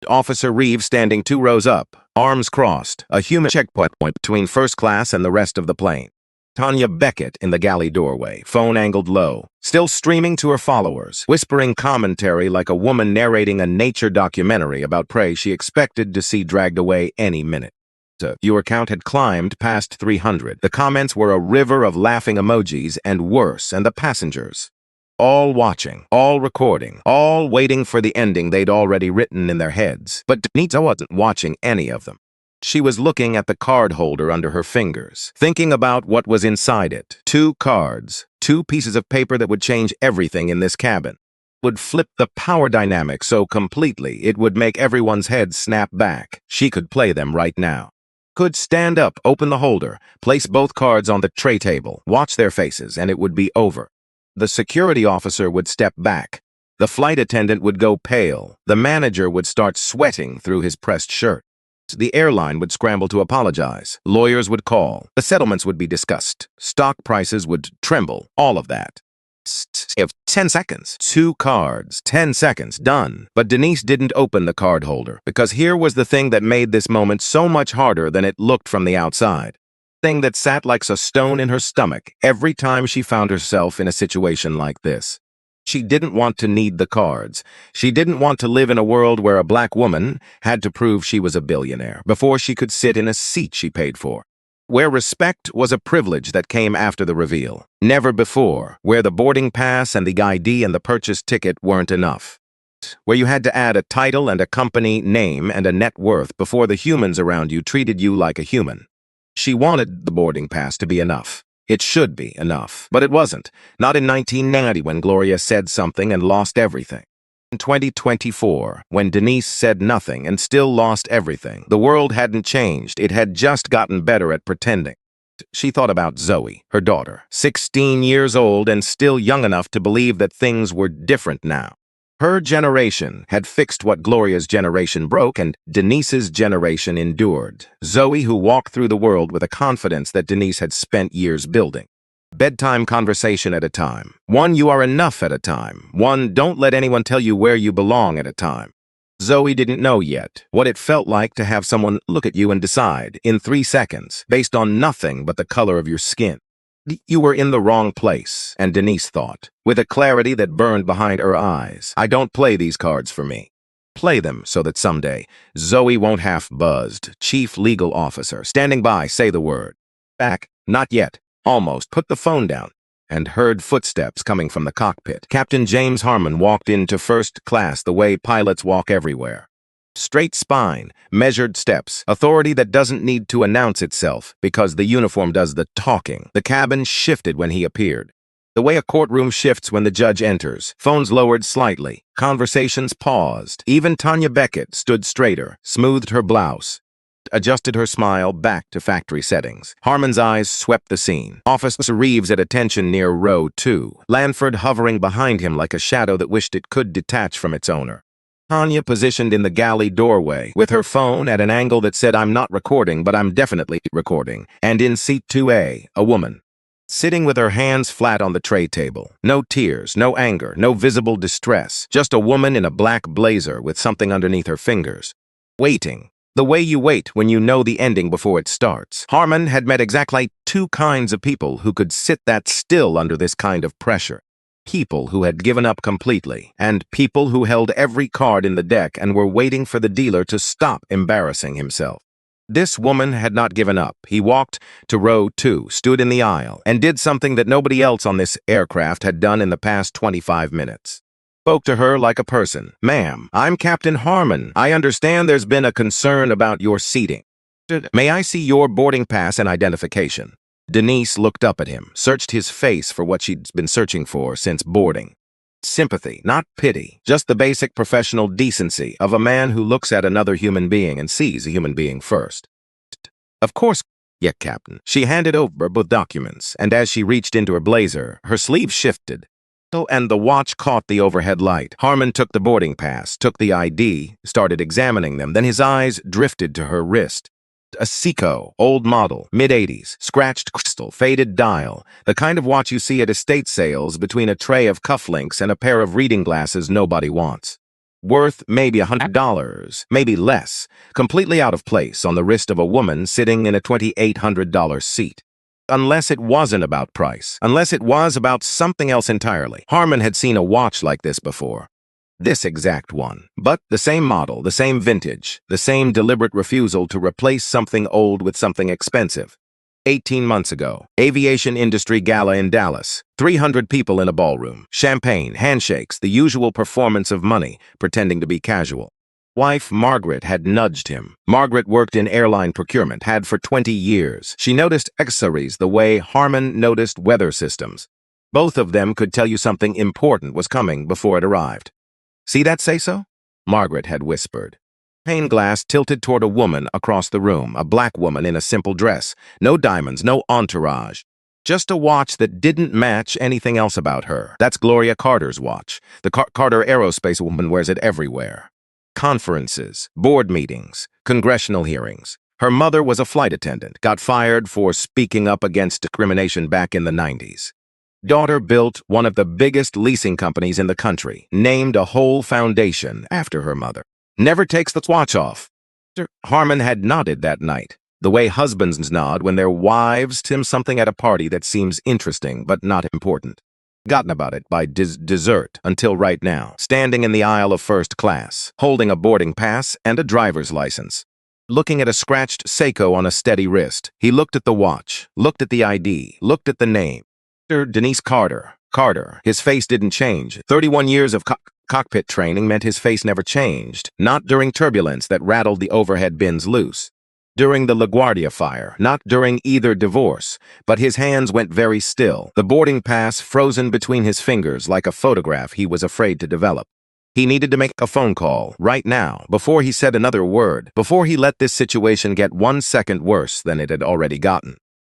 Officer Reeves standing 2 rows up, arms crossed, a human checkpoint between first class and the rest of the plane. Tanya Beckett in the galley doorway, phone angled low, still streaming to her followers, whispering commentary like a woman narrating a nature documentary about prey she expected to see dragged away any minute. The viewer count had climbed past 300. The comments were a river of laughing emojis, and worse, and the passengers. All watching, all recording, all waiting for the ending they'd already written in their heads. But Denise wasn't watching any of them. She was looking at the card holder under her fingers, thinking about what was inside it. 2 cards, 2 pieces of paper that would change everything in this cabin. Would flip the power dynamic so completely it would make everyone's head snap back. She could play them right now. Could stand up, open the holder, place both cards on the tray table, watch their faces, and it would be over. The security officer would step back. The flight attendant would go pale. The manager would start sweating through his pressed shirt. The airline would scramble to apologize. Lawyers would call. The settlements would be discussed. Stock prices would tremble. All of that. 10 seconds. 2 cards. 10 seconds. Done. But Denise didn't open the card holder, because here was the thing that made this moment so much harder than it looked from the outside. Thing that sat like a stone in her stomach every time she found herself in a situation like this. She didn't want to need the cards. She didn't want to live in a world where a black woman had to prove she was a billionaire before she could sit in a seat she paid for. Where respect was a privilege that came after the reveal. Never before, where the boarding pass and the ID and the purchase ticket weren't enough. Where you had to add a title and a company name and a net worth before the humans around you treated you like a human. She wanted the boarding pass to be enough. It should be enough, but it wasn't. Not in 1990 when Gloria said something and lost everything. In 2024, when Denise said nothing and still lost everything, the world hadn't changed. It had just gotten better at pretending. She thought about Zoe, her daughter, 16 years old and still young enough to believe that things were different now. Her generation had fixed what Gloria's generation broke and Denise's generation endured. Zoe, who walked through the world with a confidence that Denise had spent years building. Bedtime conversation at a time. One you are enough at a time. One don't let anyone tell you where you belong at a time. Zoe didn't know yet what it felt like to have someone look at you and decide, in 3 seconds, based on nothing but the color of your skin. You were in the wrong place, and Denise thought, with a clarity that burned behind her eyes. I don't play these cards for me. Play them so that someday, Zoe won't half buzzed, chief legal officer, standing by, say the word. Back, not yet, almost, put the phone down, and heard footsteps coming from the cockpit. Captain James Harmon walked into first class the way pilots walk everywhere. Straight spine, measured steps, authority that doesn't need to announce itself because the uniform does the talking. The cabin shifted when he appeared. The way a courtroom shifts when the judge enters. Phones lowered slightly. Conversations paused. Even Tanya Beckett stood straighter, smoothed her blouse. adjusted her smile back to factory settings. Harmon's eyes swept the scene. Officer Reeves at attention near row 2. Lanford hovering behind him like a shadow that wished it could detach from its owner. Tanya positioned in the galley doorway, with her phone at an angle that said, "I'm not recording, but I'm definitely recording." And in seat 2A, a woman, sitting with her hands flat on the tray table. No tears, no anger, no visible distress. Just a woman in a black blazer with something underneath her fingers. Waiting. The way you wait when you know the ending before it starts. Harmon had met exactly 2 kinds of people who could sit that still under this kind of pressure. People who had given up completely, and people who held every card in the deck and were waiting for the dealer to stop embarrassing himself. This woman had not given up. He walked to row 2, stood in the aisle, and did something that nobody else on this aircraft had done in the past 25 minutes. Spoke to her like a person. "Ma'am, I'm Captain Harmon. I understand there's been a concern about your seating. May I see your boarding pass and identification?" Denise looked up at him, searched his face for what she'd been searching for since boarding. Sympathy, not pity, just the basic professional decency of a man who looks at another human being and sees a human being first. "Of course, yeah, Captain." She handed over both documents, and as she reached into her blazer, her sleeve shifted, and the watch caught the overhead light. Harmon took the boarding pass, took the ID, started examining them, then his eyes drifted to her wrist. A Seiko, old model, mid-80s, scratched crystal, faded dial, the kind of watch you see at estate sales between a tray of cufflinks and a pair of reading glasses nobody wants. Worth maybe $100, maybe less, completely out of place on the wrist of a woman sitting in a $2,800 seat. Unless it wasn't about price, unless it was about something else entirely. Harmon had seen a watch like this before. This exact one. But the same model, the same vintage, the same deliberate refusal to replace something old with something expensive. 18 months ago, Aviation Industry Gala in Dallas. 300 people in a ballroom. Champagne, handshakes, the usual performance of money, pretending to be casual. Wife Margaret had nudged him. Margaret worked in airline procurement, had for 20 years. She noticed accessories the way Harmon noticed weather systems. Both of them could tell you something important was coming before it arrived. "See that say-so?" Margaret had whispered. Pane glass tilted toward a woman across the room, a black woman in a simple dress. No diamonds, no entourage. Just a watch that didn't match anything else about her. That's Gloria Carter's watch. The Carter Aerospace woman wears it everywhere. Conferences, board meetings, congressional hearings. Her mother was a flight attendant, got fired for speaking up against discrimination back in the 90s. Daughter built one of the biggest leasing companies in the country, named a whole foundation after her mother. Never takes the watch off. Harmon had nodded that night, the way husbands nod when their wives tell him something at a party that seems interesting but not important. Gotten about it by dessert until right now, standing in the aisle of first class, holding a boarding pass and a driver's license. Looking at a scratched Seiko on a steady wrist, he looked at the watch, looked at the ID, looked at the name. Denise Carter. Carter. His face didn't change. 31 years of cockpit training meant his face never changed. Not during turbulence that rattled the overhead bins loose. During the LaGuardia fire. Not during either divorce. But his hands went very still. The boarding pass frozen between his fingers like a photograph he was afraid to develop. He needed to make a phone call, right now, before he said another word, before he let this situation get 1 second worse than it had already gotten.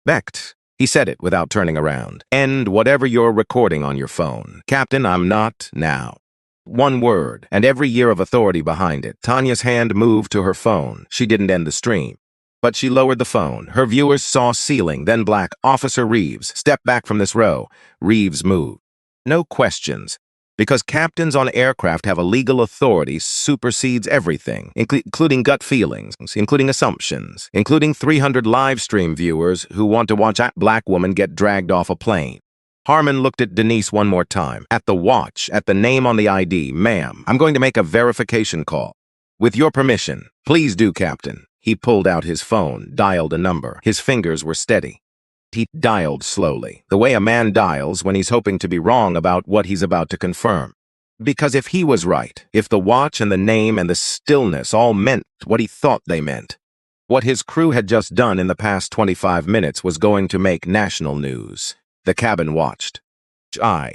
"Becht." He said it without turning around. "End whatever you're recording on your phone. Captain, I'm not now." One word, and every year of authority behind it. Tanya's hand moved to her phone. She didn't end the stream. But she lowered the phone. Her viewers saw ceiling, then black. Officer Reeves. Step back from this row. Reeves moved. No questions. Because captains on aircraft have a legal authority supersedes everything, including gut feelings, including assumptions, including 300 live stream viewers who want to watch a black woman get dragged off a plane. Harmon looked at Denise one more time, at the watch, at the name on the ID. "Ma'am, I'm going to make a verification call. With your permission, please do, Captain." He pulled out his phone, dialed a number. His fingers were steady. He dialed slowly, the way a man dials when he's hoping to be wrong about what he's about to confirm. Because if he was right, if the watch and the name and the stillness all meant what he thought they meant, what his crew had just done in the past 25 minutes was going to make national news. The cabin watched.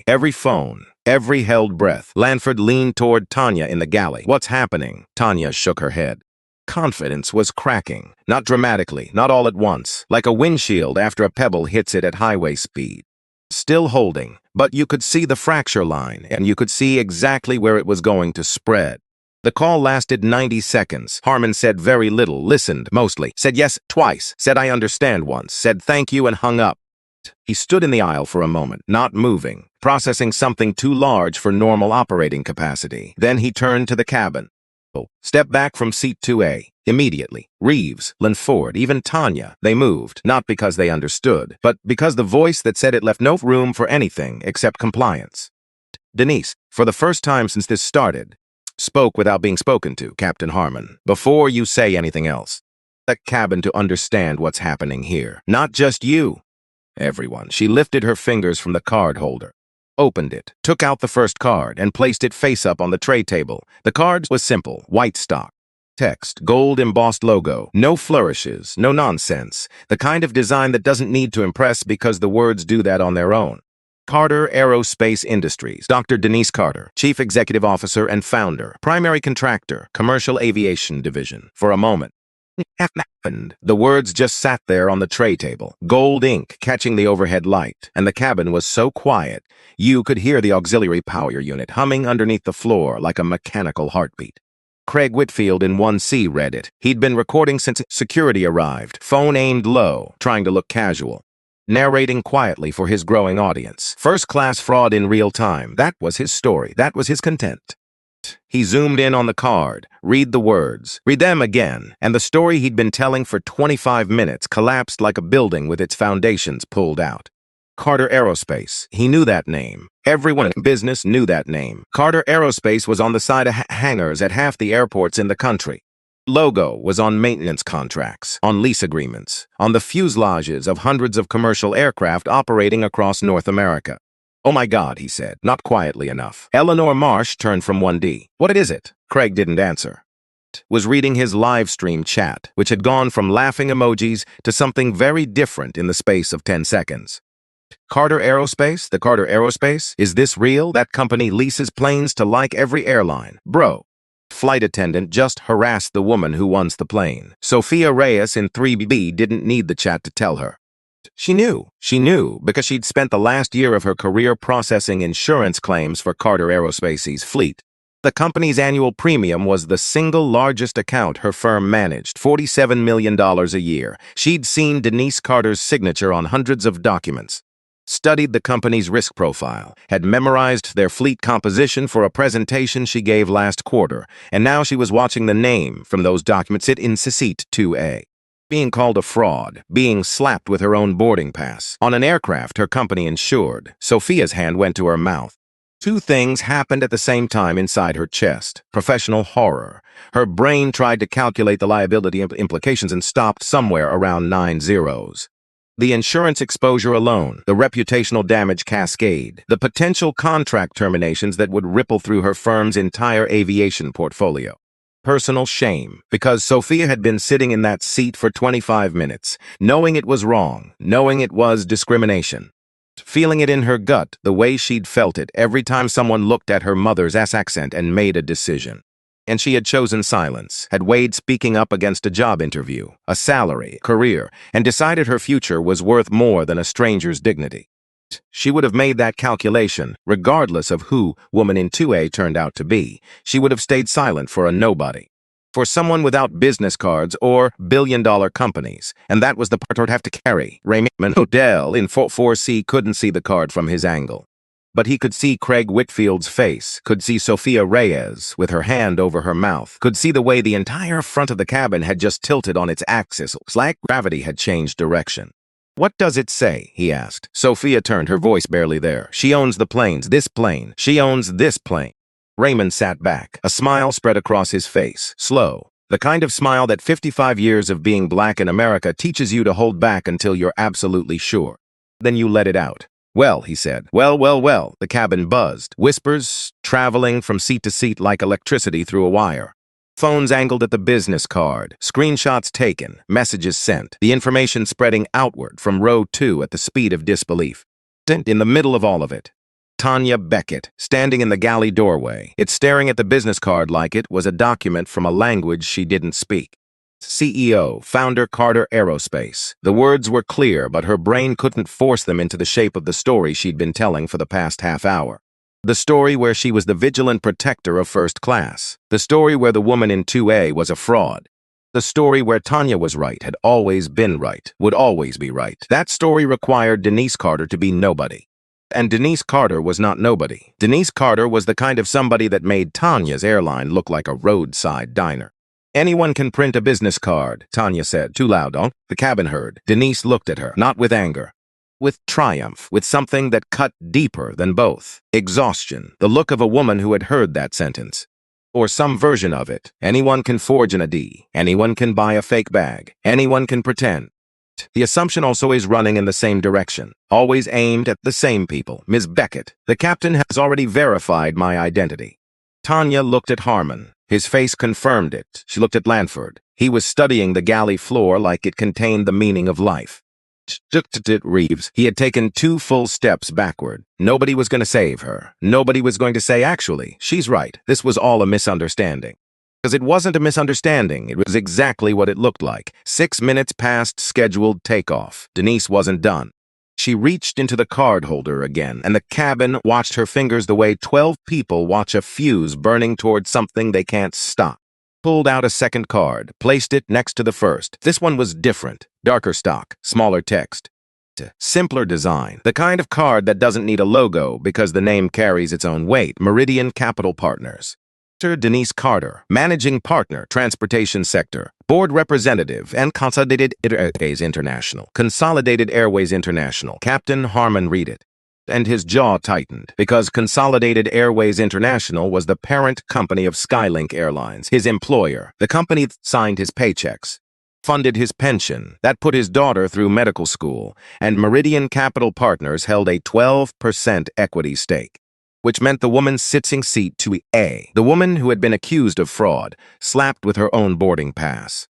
Every phone, every held breath. Lanford leaned toward Tanya in the galley. "What's happening?" Tanya shook her head. confidence was cracking, not dramatically, not all at once, like a windshield after a pebble hits it at highway speed. Still holding, but you could see the fracture line, and you could see exactly where it was going to spread. The call lasted 90 seconds. Harmon said very little, listened mostly, said yes twice, said I understand once, said thank you and hung up. He stood in the aisle for a moment, not moving, processing something too large for normal operating capacity. Then he turned to the cabin. Step back from seat 2A. Immediately. Reeves, Linford, even Tanya, they moved, not because they understood, but because the voice that said it left no room for anything except compliance. Denise, for the first time since this started, spoke without being spoken to, Captain Harmon. Before you say anything else. The cabin to understand what's happening here. Not just you. Everyone. She lifted her fingers from the card holder, opened it, took out the first card, and placed it face up on the tray table. The card was simple, white stock. Text, gold embossed logo, no flourishes, no nonsense, the kind of design that doesn't need to impress because the words do that on their own. Carter Aerospace Industries, Dr. Denise Carter, Chief Executive Officer and Founder, Primary Contractor, Commercial Aviation Division. For a moment, it happened. The words just sat there on the tray table, gold ink catching the overhead light, and the cabin was so quiet, you could hear the auxiliary power unit humming underneath the floor like a mechanical heartbeat. Craig Whitfield in 1C read it. He'd been recording since security arrived, phone aimed low, trying to look casual, narrating quietly for his growing audience. First-class fraud in real time. That was his story. That was his content. He zoomed in on the card, read the words, read them again, and the story he'd been telling for 25 minutes collapsed like a building with its foundations pulled out. Carter Aerospace. He knew that name. Everyone in business knew that name. Carter Aerospace was on the side of hangars at half the airports in the country. Logo was on maintenance contracts, on lease agreements, on the fuselages of hundreds of commercial aircraft operating across North America. Oh my God, he said, not quietly enough. Eleanor Marsh turned from 1D. What is it? Craig didn't answer. Was reading his live stream chat, which had gone from laughing emojis to something very different in the space of 10 seconds. Carter Aerospace? The Carter Aerospace? Is this real? That company leases planes to like every airline. Bro. Flight attendant just harassed the woman who owns the plane. Sophia Reyes in 3B didn't need the chat to tell her. She knew, because she'd spent the last year of her career processing insurance claims for Carter Aerospace's fleet. The company's annual premium was the single largest account her firm managed, $47 million a year. She'd seen Denise Carter's signature on hundreds of documents, studied the company's risk profile, had memorized their fleet composition for a presentation she gave last quarter, and now she was watching the name from those documents sit in seat 2A. Being called a fraud, being slapped with her own boarding pass, on an aircraft her company insured. Sophia's hand went to her mouth. Two things happened at the same time inside her chest. Professional horror. Her brain tried to calculate the liability implications and stopped somewhere around 9 zeros. The insurance exposure alone, the reputational damage cascade, the potential contract terminations that would ripple through her firm's entire aviation portfolio. Personal shame, because Sophia had been sitting in that seat for 25 minutes, knowing it was wrong, knowing it was discrimination. Feeling it in her gut the way she'd felt it every time someone looked at her mother's accent and made a decision. And she had chosen silence, had weighed speaking up against a job interview, a salary, career, and decided her future was worth more than a stranger's dignity. She would have made that calculation, regardless of who woman in 2A turned out to be. She would have stayed silent for a nobody. For someone without business cards or billion-dollar companies, and that was the part I'd have to carry. Raymond Odell in 4C couldn't see the card from his angle. But he could see Craig Whitfield's face, could see Sophia Reyes with her hand over her mouth, could see the way the entire front of the cabin had just tilted on its axis, like gravity had changed direction. What does it say? He asked. Sophia turned, her voice barely there. She owns the planes, this plane. She owns this plane. Raymond sat back. A smile spread across his face, slow. The kind of smile that 55 years of being black in America teaches you to hold back until you're absolutely sure. Then you let it out. Well, he said. Well. The cabin buzzed. Whispers traveling from seat to seat like electricity through a wire. Phones angled at the business card, screenshots taken, messages sent, the information spreading outward from row 2 at the speed of disbelief. In the middle of all of it, Tanya Beckett, standing in the galley doorway, it staring at the business card like it was a document from a language she didn't speak. CEO, founder Carter Aerospace. The words were clear, but her brain couldn't force them into the shape of the story she'd been telling for the past half hour. The story where she was the vigilant protector of first class. The story where the woman in 2A was a fraud. The story where Tanya was right, had always been right, would always be right. That story required Denise Carter to be nobody. And Denise Carter was not nobody. Denise Carter was the kind of somebody that made Tanya's airline look like a roadside diner. Anyone can print a business card, Tanya said. Too loud, don't? The cabin heard. Denise looked at her, not with anger, with triumph, with something that cut deeper than both. Exhaustion, the look of a woman who had heard that sentence. Or some version of it. Anyone can forge an ID. Anyone can buy a fake bag. Anyone can pretend. The assumption also is running in the same direction, always aimed at the same people. Ms. Beckett, the captain has already verified my identity. Tanya looked at Harmon. His face confirmed it. She looked at Lanford. He was studying the galley floor like it contained the meaning of life. Looked at Reeves. He had taken 2 full steps backward. Nobody was going to save her. Nobody was going to say, actually, she's right. This was all a misunderstanding. Because it wasn't a misunderstanding. It was exactly what it looked like. 6 minutes past scheduled takeoff. Denise wasn't done. She reached into the card holder again, and the cabin watched her fingers the way 12 people watch a fuse burning toward something they can't stop. Pulled out a second card, placed it next to the first. This one was different. Darker stock, smaller text. Simpler design. The kind of card that doesn't need a logo because the name carries its own weight. Meridian Capital Partners. Denise Carter, Managing Partner, Transportation Sector, Board Representative, and Consolidated Airways International. Consolidated Airways International. Captain Harmon read it. And his jaw tightened, because Consolidated Airways International was the parent company of Skylink Airlines, his employer, the company that signed his paychecks, funded his pension, that put his daughter through medical school, and Meridian Capital Partners held a 12% equity stake, which meant the woman's sitting seat to A. The woman who had been accused of fraud, slapped with her own boarding pass.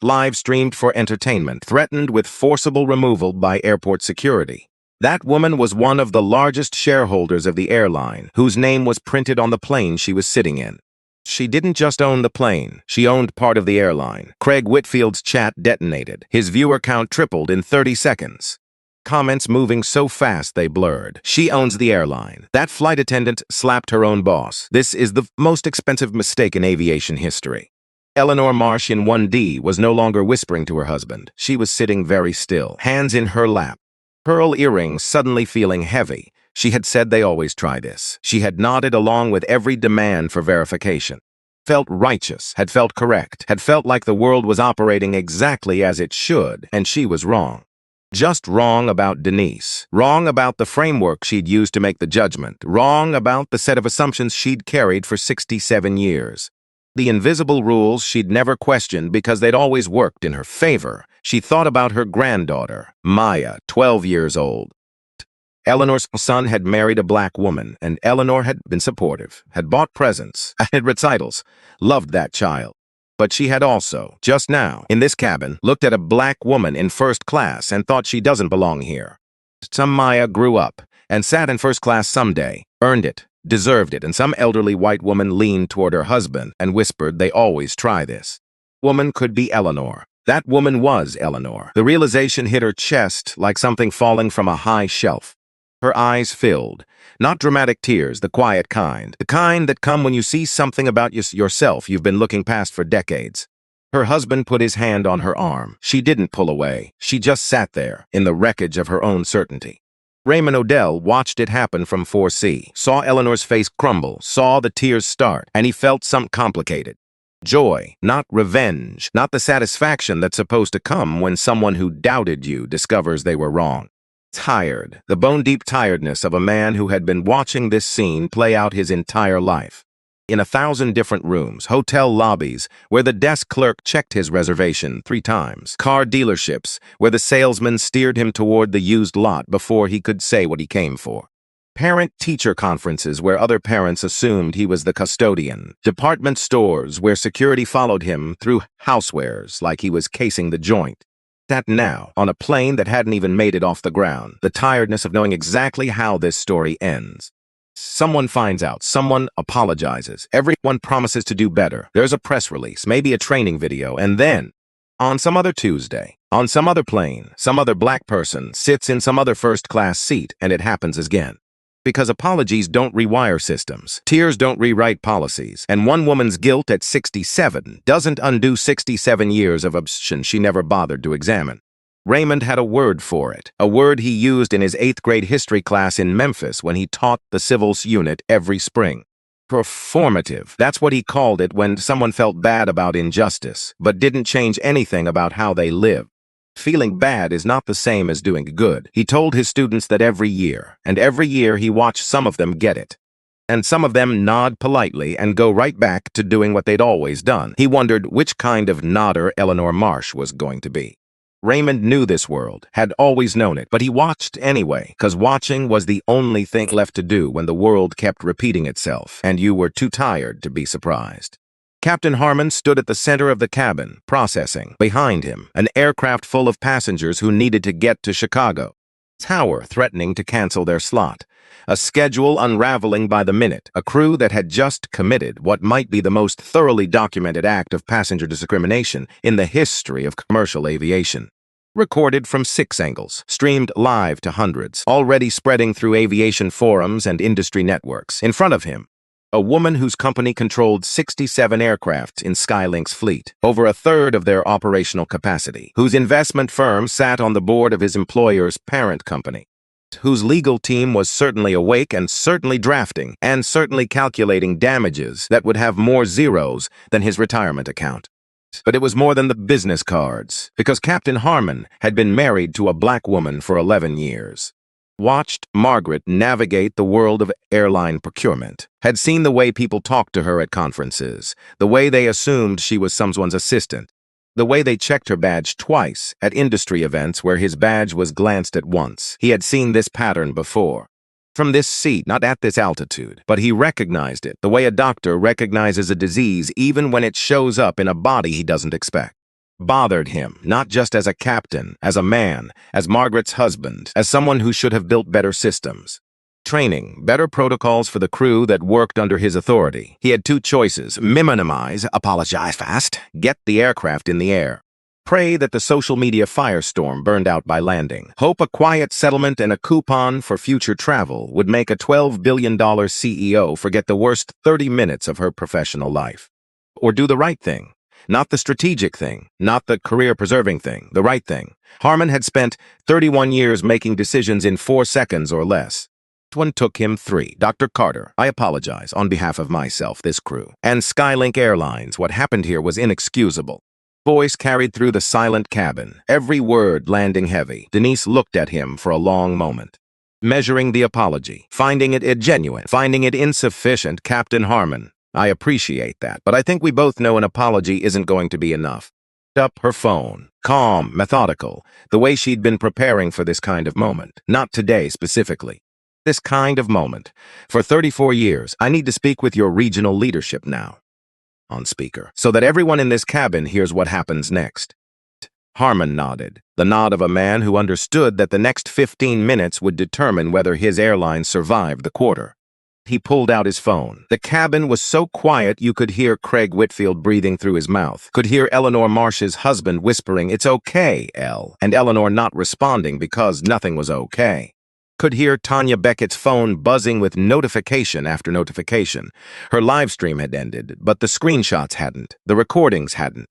Live streamed for entertainment, threatened with forcible removal by airport security. That woman was one of the largest shareholders of the airline, whose name was printed on the plane she was sitting in. She didn't just own the plane, she owned part of the airline. Craig Whitfield's chat detonated. His viewer count tripled in 30 seconds. Comments moving so fast they blurred. She owns the airline. That flight attendant slapped her own boss. This is the most expensive mistake in aviation history. Eleanor Marsh in 1D was no longer whispering to her husband. She was sitting very still, hands in her lap. Pearl earrings suddenly feeling heavy. She had said they always try this. She had nodded along with every demand for verification. Felt righteous, had felt correct, had felt like the world was operating exactly as it should, and she was wrong. Just wrong about Denise. Wrong about the framework she'd used to make the judgment. Wrong about the set of assumptions she'd carried for 67 years. The invisible rules she'd never questioned because they'd always worked in her favor. She thought about her granddaughter, Maya, 12 years old. Eleanor's son had married a black woman, and Eleanor had been supportive, had bought presents, had recitals, loved that child. But she had also, just now, in this cabin, looked at a black woman in first class and thought she doesn't belong here. Some Maya grew up and sat in first class someday, earned it, deserved it, and some elderly white woman leaned toward her husband and whispered they always try this. Woman could be Eleanor. That woman was Eleanor. The realization hit her chest like something falling from a high shelf. Her eyes filled. Not dramatic tears, the quiet kind. The kind that come when you see something about yourself you've been looking past for decades. Her husband put his hand on her arm. She didn't pull away. She just sat there, in the wreckage of her own certainty. Raymond Odell watched it happen from 4C, saw Eleanor's face crumble, saw the tears start, and he felt something complicated. Joy, not revenge, not the satisfaction that's supposed to come when someone who doubted you discovers they were wrong. Tired, the bone-deep tiredness of a man who had been watching this scene play out his entire life. In 1,000 different rooms, hotel lobbies, where the desk clerk checked his reservation 3 times, car dealerships, where the salesman steered him toward the used lot before he could say what he came for. Parent-teacher conferences where other parents assumed he was the custodian. Department stores where security followed him through housewares like he was casing the joint. That now, on a plane that hadn't even made it off the ground, the tiredness of knowing exactly how this story ends. Someone finds out, someone apologizes, everyone promises to do better, there's a press release, maybe a training video, and then On some other Tuesday, on some other plane, some other black person sits in some other first-class seat, and it happens again. Because apologies don't rewire systems, tears don't rewrite policies, and one woman's guilt at 67 doesn't undo 67 years of obsession she never bothered to examine. Raymond had a word for it, a word he used in his 8th grade history class in Memphis when he taught the civils unit every spring. Performative. That's what he called it when someone felt bad about injustice, but didn't change anything about how they lived. Feeling bad is not the same as doing good. He told his students that every year, and every year he watched some of them get it. And some of them nod politely and go right back to doing what they'd always done. He wondered which kind of nodder Eleanor Marsh was going to be. Raymond knew this world, had always known it, but he watched anyway, because watching was the only thing left to do when the world kept repeating itself, and you were too tired to be surprised. Captain Harmon stood at the center of the cabin, processing. Behind him, an aircraft full of passengers who needed to get to Chicago. Tower threatening to cancel their slot. A schedule unraveling by the minute. A crew that had just committed what might be the most thoroughly documented act of passenger discrimination in the history of commercial aviation. Recorded from 6 angles, streamed live to hundreds, already spreading through aviation forums and industry networks. In front of him, a woman whose company controlled 67 aircraft in Skylink's fleet, over a third of their operational capacity, whose investment firm sat on the board of his employer's parent company, whose legal team was certainly awake and certainly drafting and certainly calculating damages that would have more zeros than his retirement account. But it was more than the business cards, because Captain Harmon had been married to a black woman for 11 years. Watched Margaret navigate the world of airline procurement, had seen the way people talked to her at conferences, the way they assumed she was someone's assistant, the way they checked her badge twice at industry events where his badge was glanced at once. He had seen this pattern before. From this seat, not at this altitude, but he recognized it, the way a doctor recognizes a disease even when it shows up in a body he doesn't expect. Bothered him, not just as a captain, as a man, as Margaret's husband, as someone who should have built better systems. Training, better protocols for the crew that worked under his authority. He had 2 choices: minimize, apologize fast, get the aircraft in the air. Pray that the social media firestorm burned out by landing. Hope a quiet settlement and a coupon for future travel would make a $12 billion CEO forget the worst 30 minutes of her professional life. Or do the right thing. Not the strategic thing, not the career-preserving thing, the right thing. Harmon had spent 31 years making decisions in 4 seconds or less. One took him 3. Dr. Carter, I apologize on behalf of myself, this crew, and Skylink Airlines. What happened here was inexcusable. Voice carried through the silent cabin, every word landing heavy. Denise looked at him for a long moment. Measuring the apology, finding it genuine, finding it insufficient. Captain Harmon, I appreciate that, but I think we both know an apology isn't going to be enough. Up her phone, calm, methodical, the way she'd been preparing for this kind of moment. Not today specifically. This kind of moment. For 34 years, I need to speak with your regional leadership now. On speaker, so that everyone in this cabin hears what happens next. Harmon nodded, the nod of a man who understood that the next 15 minutes would determine whether his airline survived the quarter. He pulled out his phone. The cabin was so quiet you could hear Craig Whitfield breathing through his mouth, could hear Eleanor Marsh's husband whispering, "It's okay, Elle," and Eleanor not responding because nothing was okay. Could hear Tanya Beckett's phone buzzing with notification after notification. Her live stream had ended, but the screenshots hadn't, the recordings hadn't.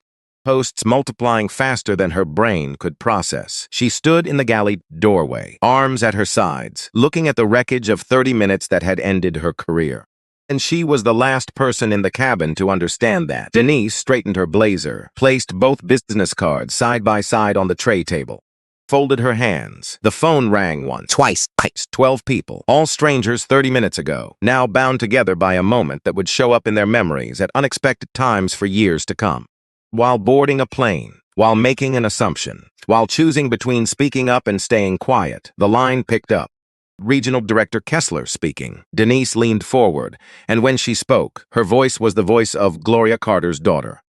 Posts multiplying faster than her brain could process. She stood in the galley doorway, arms at her sides, looking at the wreckage of 30 minutes that had ended her career. And she was the last person in the cabin to understand that. Denise straightened her blazer, placed both business cards side by side on the tray table, folded her hands. The phone rang once, twice. 12 people, all strangers 30 minutes ago, now bound together by a moment that would show up in their memories at unexpected times for years to come. While boarding a plane, while making an assumption, while choosing between speaking up and staying quiet, the line picked up. Regional Director Kessler speaking. Denise leaned forward, and when she spoke, her voice was the voice of Gloria Carter's daughter.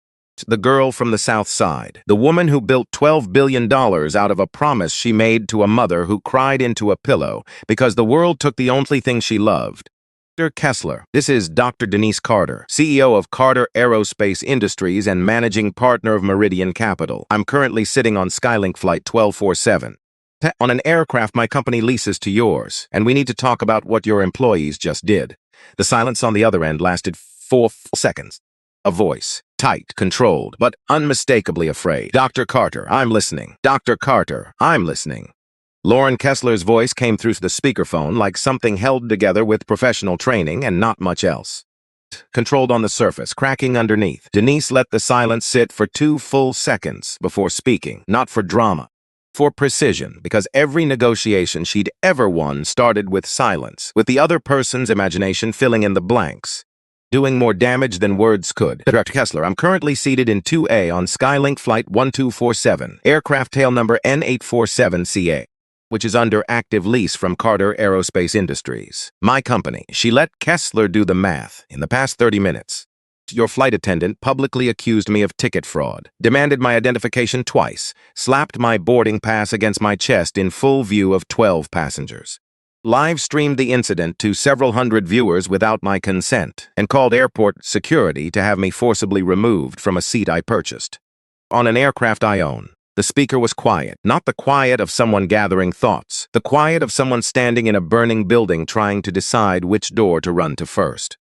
The girl from the South Side, the woman who built $12 billion out of a promise she made to a mother who cried into a pillow because the world took the only thing she loved. Dr. Kessler, this is Dr. Denise Carter, CEO of Carter Aerospace Industries and managing partner of Meridian Capital. I'm currently sitting on Skylink Flight 1247. On an aircraft my company leases to yours, and we need to talk about what your employees just did. The silence on the other end lasted 4 seconds. A voice, tight, controlled, but unmistakably afraid. Dr. Carter, I'm listening. Dr. Carter, I'm listening. Lauren Kessler's voice came through the speakerphone like something held together with professional training and not much else. Controlled on the surface, cracking underneath. Denise let the silence sit for 2 full seconds before speaking, not for drama, for precision, because every negotiation she'd ever won started with silence, with the other person's imagination filling in the blanks, doing more damage than words could. Dr. Kessler, I'm currently seated in 2A on Skylink Flight 1247, aircraft tail number N847CA, which is under active lease from Carter Aerospace Industries. My company. She let Kessler do the math. In the past 30 minutes, your flight attendant publicly accused me of ticket fraud, demanded my identification twice, slapped my boarding pass against my chest in full view of 12 passengers, live-streamed the incident to several hundred viewers without my consent, and called airport security to have me forcibly removed from a seat I purchased on an aircraft I own. The speaker was quiet, not the quiet of someone gathering thoughts, the quiet of someone standing in a burning building trying to decide which door to run to first.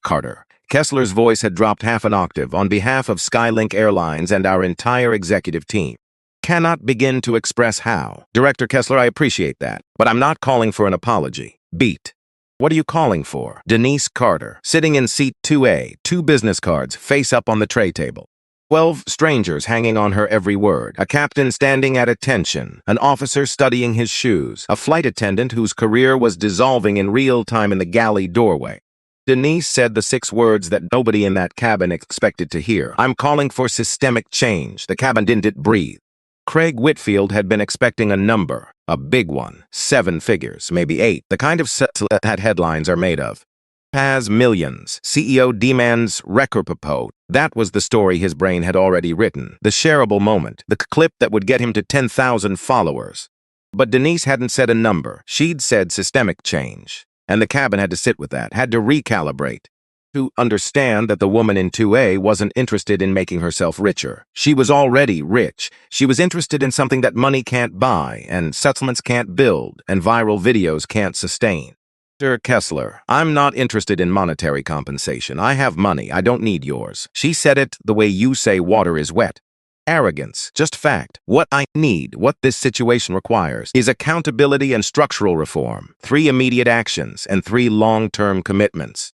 Carter. Kessler's voice had dropped half an octave on behalf of Skylink Airlines and our entire executive team. Cannot begin to express how. Director Kessler, I appreciate that, but I'm not calling for an apology. Beat. What are you calling for? Denise Carter, sitting in seat 2A, 2 business cards face up on the tray table. 12 strangers hanging on her every word, a captain standing at attention, an officer studying his shoes, a flight attendant whose career was dissolving in real time in the galley doorway. Denise said the 6 words that nobody in that cabin expected to hear. I'm calling for systemic change. The cabin didn't breathe. Craig Whitfield had been expecting a number, a big one, 7 figures, maybe 8, the kind of that headlines are made of. Has millions. CEO demands recuperapo. That was the story his brain had already written. The shareable moment. The clip that would get him to 10,000 followers. But Denise hadn't said a number. She'd said systemic change. And the cabin had to sit with that, had to recalibrate. To understand that the woman in 2A wasn't interested in making herself richer. She was already rich. She was interested in something that money can't buy, and supplements can't build, and viral videos can't sustain. Dr. Kessler, I'm not interested in monetary compensation. I have money. I don't need yours. She said it the way you say water is wet. Arrogance, just fact. What I need, what this situation requires, is accountability and structural reform. 3 immediate actions and 3 long-term commitments.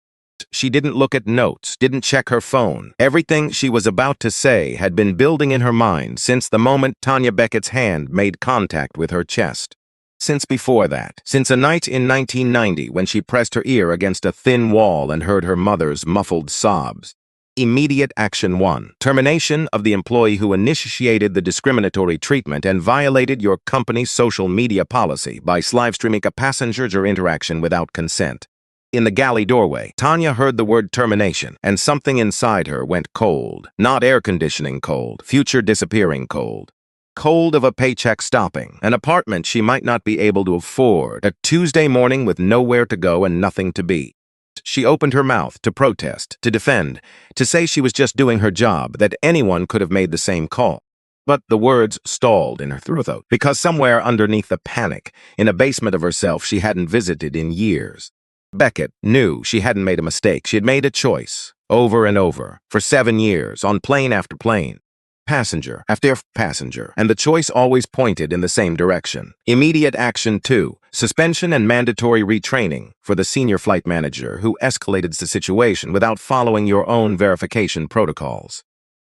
She didn't look at notes, didn't check her phone. Everything she was about to say had been building in her mind since the moment Tanya Beckett's hand made contact with her chest. Since before that, since a night in 1990 when she pressed her ear against a thin wall and heard her mother's muffled sobs. Immediate action 1. Termination of the employee who initiated the discriminatory treatment and violated your company's social media policy by live-streaming a passenger's interaction without consent. In the galley doorway, Tanya heard the word termination, and something inside her went cold. Not air conditioning cold, future disappearing cold. Cold of a paycheck stopping, an apartment she might not be able to afford, a Tuesday morning with nowhere to go and nothing to be. She opened her mouth to protest, to defend, to say she was just doing her job, that anyone could have made the same call. But the words stalled in her throat, because somewhere underneath the panic, in a basement of herself she hadn't visited in years, Beckett knew she hadn't made a mistake. She had made a choice, over and over, for 7 years, on plane after plane. Passenger after passenger, and the choice always pointed in the same direction. Immediate action 2, suspension and mandatory retraining for the senior flight manager who escalated the situation without following your own verification protocols.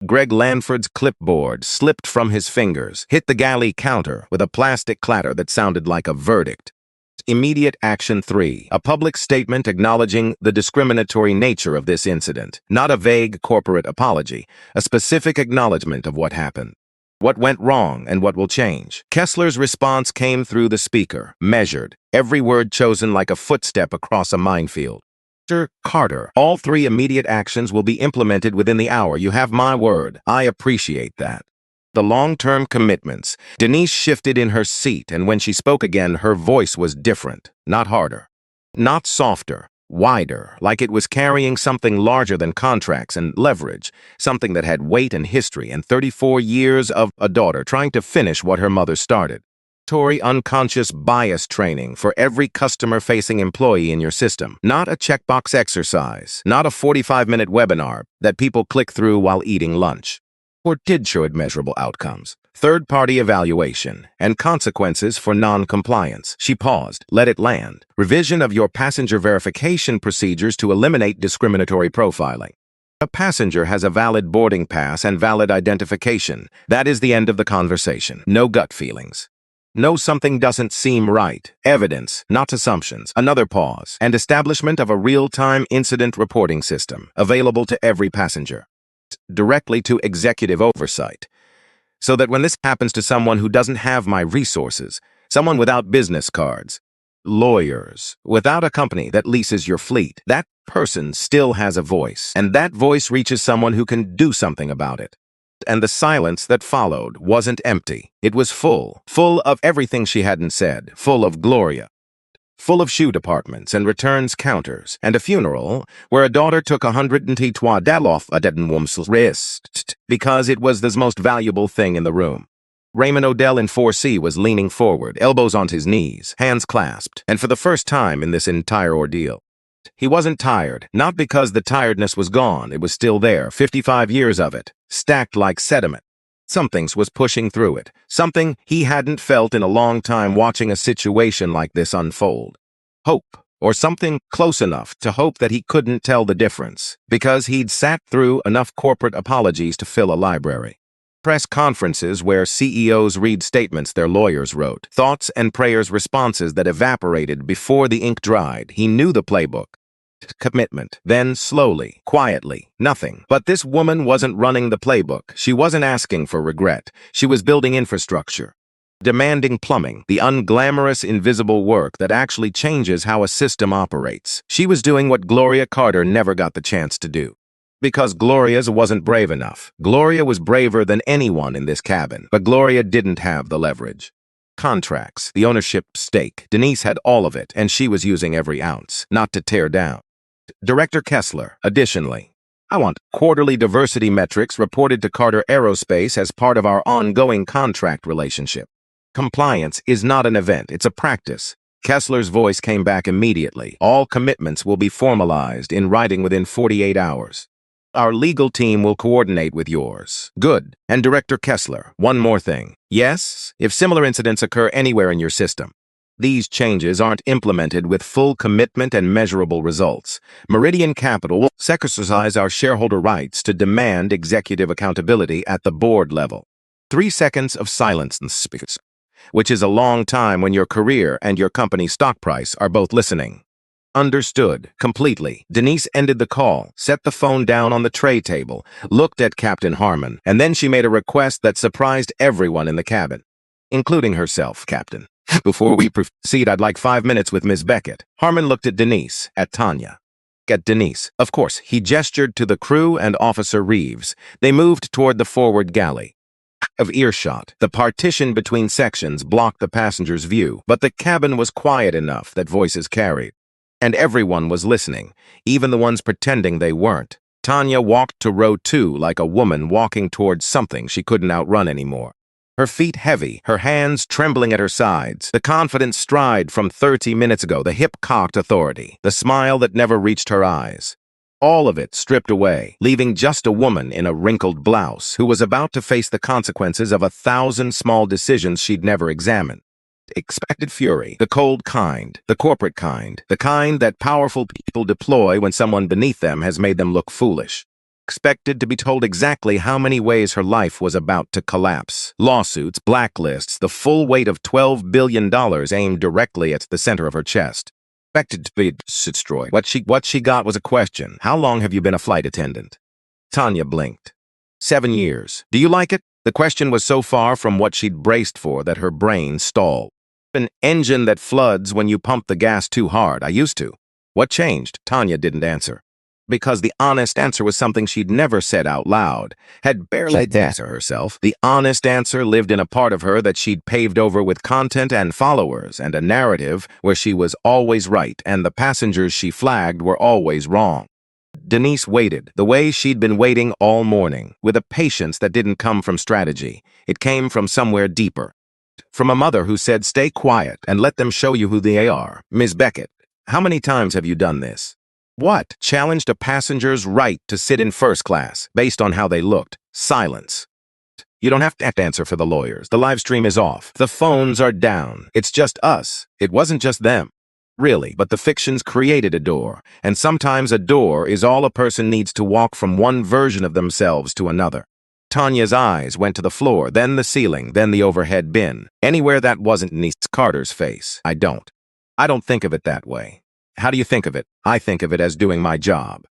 Greg Lanford's clipboard slipped from his fingers, hit the galley counter with a plastic clatter that sounded like a verdict. Immediate action 3, a public statement acknowledging the discriminatory nature of this incident, not a vague corporate apology, a specific acknowledgement of what happened, what went wrong, and what will change. Kessler's response came through the speaker, measured, every word chosen like a footstep across a minefield. Dr. Carter, all 3 immediate actions will be implemented within the hour. You have my word. I appreciate that. The long-term commitments. Denise shifted in her seat, and when she spoke again, her voice was different, not harder, not softer, wider, like it was carrying something larger than contracts and leverage, something that had weight and history and 34 years of a daughter trying to finish what her mother started. Mandatory unconscious bias training for every customer-facing employee in your system. Not a checkbox exercise, not a 45-minute webinar that people click through while eating lunch. Or did show measurable outcomes. Third-party evaluation and consequences for non-compliance. She paused, let it land. Revision of your passenger verification procedures to eliminate discriminatory profiling. A passenger has a valid boarding pass and valid identification. That is the end of the conversation. No gut feelings. No, something doesn't seem right. Evidence, not assumptions. Another pause. And establishment of a real-time incident reporting system available to every passenger. Directly to executive oversight. So that when this happens to someone who doesn't have my resources, someone without business cards, lawyers, without a company that leases your fleet, that person still has a voice. And that voice reaches someone who can do something about it. And the silence that followed wasn't empty. It was full of everything she hadn't said, full of Gloria, full of shoe departments and returns counters, and a funeral where a daughter took $100 off a dead woman's wrist because it was the most valuable thing in the room. Raymond Odell in 4C was leaning forward, elbows on his knees, hands clasped, and for the first time in this entire ordeal, he wasn't tired, not because the tiredness was gone, it was still there, 55 years of it, stacked like sediment. Something was pushing through it, something he hadn't felt in a long time watching a situation like this unfold. Hope, or something close enough to hope that he couldn't tell the difference, because he'd sat through enough corporate apologies to fill a library. Press conferences where CEOs read statements their lawyers wrote, thoughts and prayers responses that evaporated before the ink dried. He knew the playbook. Commitment. Then slowly, quietly, nothing. But this woman wasn't running the playbook. She wasn't asking for regret. She was building infrastructure. Demanding plumbing, the unglamorous, invisible work that actually changes how a system operates. She was doing what Gloria Carter never got the chance to do. Because Gloria's wasn't brave enough. Gloria was braver than anyone in this cabin, but Gloria didn't have the leverage. Contracts, the ownership stake. Denise had all of it, and she was using every ounce, not to tear down. Director Kessler, additionally, I want quarterly diversity metrics reported to Carter Aerospace as part of our ongoing contract relationship. Compliance is not an event, it's a practice. Kessler's voice came back immediately. All commitments will be formalized in writing within 48 hours. Our legal team will coordinate with yours. Good. And Director Kessler, one more thing. Yes, if similar incidents occur anywhere in your system, these changes aren't implemented with full commitment and measurable results. Meridian Capital will exercise our shareholder rights to demand executive accountability at the board level. 3 seconds of silence, which is a long time when your career and your company's stock price are both listening. Understood, completely. Denise ended the call, set the phone down on the tray table, looked at Captain Harmon, and then she made a request that surprised everyone in the cabin, including herself, Captain. Before we proceed, I'd like 5 minutes with Ms. Beckett. Harmon looked at Denise, at Tanya. At Denise. Of course, he gestured to the crew and Officer Reeves. They moved toward the forward galley. Of earshot, the partition between sections blocked the passenger's view, but the cabin was quiet enough that voices carried. And everyone was listening, even the ones pretending they weren't. Tanya walked to row 2 like a woman walking towards something she couldn't outrun anymore. Her feet heavy, her hands trembling at her sides, the confident stride from 30 minutes ago, the hip-cocked authority, the smile that never reached her eyes. All of it stripped away, leaving just a woman in a wrinkled blouse who was about to face the consequences of 1,000 small decisions she'd never examined. Expected fury, the cold kind, the corporate kind, the kind that powerful people deploy when someone beneath them has made them look foolish. Expected to be told exactly how many ways her life was about to collapse. Lawsuits, blacklists, the full weight of $12 billion aimed directly at the center of her chest. Expected to be destroyed. What she got was a question. How long have you been a flight attendant? Tanya blinked. 7 years. Do you like it? The question was so far from what she'd braced for that her brain stalled. An engine that floods when you pump the gas too hard. I used to. What changed? Tanya didn't answer. because the honest answer was something she'd never said out loud, had barely said to herself. The honest answer lived in a part of her that she'd paved over with content and followers and a narrative where she was always right and the passengers she flagged were always wrong. Denise waited, the way she'd been waiting all morning, with a patience that didn't come from strategy. It came from somewhere deeper. From a mother who said, "Stay quiet and let them show you who they are." Ms. Beckett, how many times have you done this? What? Challenged a passenger's right to sit in first class based on how they looked. Silence. You don't have to answer for the lawyers. The live stream is off. The phones are down. It's just us. It wasn't just them. Really, but the fictions created a door, and sometimes a door is all a person needs to walk from one version of themselves to another. Tanya's eyes went to the floor, then the ceiling, then the overhead bin. Anywhere that wasn't Denise Carter's face. I don't think of it that way. How do you think of it? I think of it as doing my job.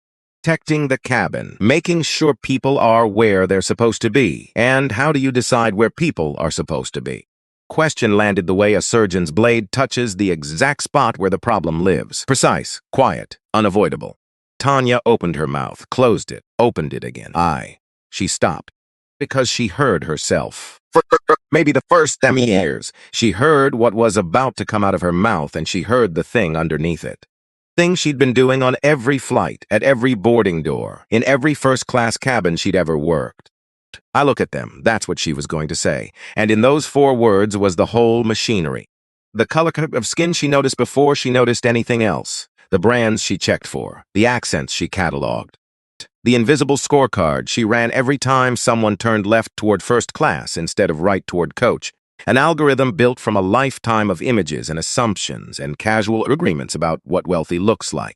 Protecting the cabin, making sure people are where they're supposed to be. And how do you decide where people are supposed to be? Question landed the way a surgeon's blade touches the exact spot where the problem lives. Precise, quiet, unavoidable. Tanya opened her mouth, closed it, opened it again. She stopped. Because she heard herself. For maybe the first time in years, she heard what was about to come out of her mouth, and she heard the thing underneath it. Thing she'd been doing on every flight, at every boarding door, in every first-class cabin she'd ever worked. I look at them, that's what she was going to say, and in those 4 words was the whole machinery. The color of skin she noticed before she noticed anything else, the brands she checked for, the accents she cataloged. The invisible scorecard she ran every time someone turned left toward first class instead of right toward coach. An algorithm built from a lifetime of images and assumptions and casual agreements about what wealthy looks like,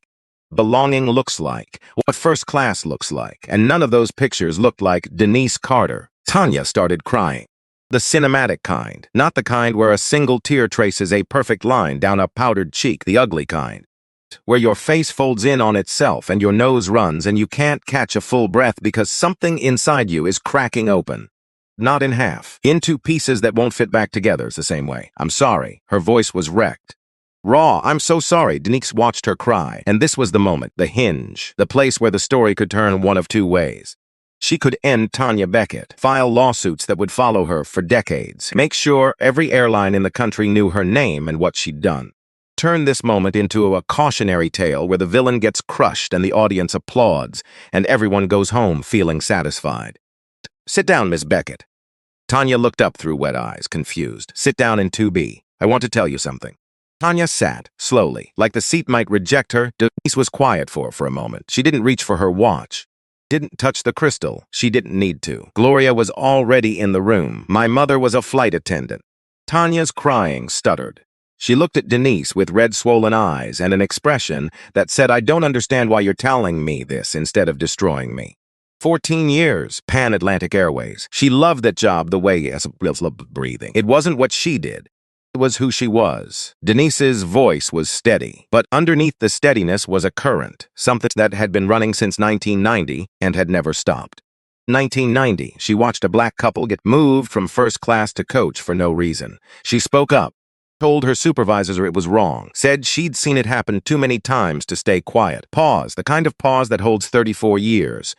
belonging looks like, what first class looks like, and none of those pictures looked like Denise Carter. Tanya started crying. The cinematic kind, not the kind where a single tear traces a perfect line down a powdered cheek, the ugly kind, where your face folds in on itself and your nose runs and you can't catch a full breath because something inside you is cracking open. Not in half, into pieces that won't fit back together the same way. I'm sorry. Her voice was wrecked. Raw, I'm so sorry. Denise watched her cry, and this was the moment, the hinge, the place where the story could turn one of 2 ways. She could end Tanya Beckett, file lawsuits that would follow her for decades, make sure every airline in the country knew her name and what she'd done. Turn this moment into a cautionary tale where the villain gets crushed and the audience applauds, and everyone goes home feeling satisfied. Sit down, Miss Beckett. Tanya looked up through wet eyes, confused. Sit down in 2B. I want to tell you something. Tanya sat, slowly, like the seat might reject her. Denise was quiet for a moment. She didn't reach for her watch. Didn't touch the crystal. She didn't need to. Gloria was already in the room. My mother was a flight attendant. Tanya's crying stuttered. She looked at Denise with red swollen eyes and an expression that said, I don't understand why you're telling me this instead of destroying me. 14 years, Pan Atlantic Airways. She loved that job the way as breathing. It wasn't what she did. It was who she was. Denise's voice was steady, but underneath the steadiness was a current, something that had been running since 1990 and had never stopped. 1990, she watched a black couple get moved from first class to coach for no reason. She spoke up, told her supervisor it was wrong, said she'd seen it happen too many times to stay quiet. Pause, the kind of pause that holds 34 years.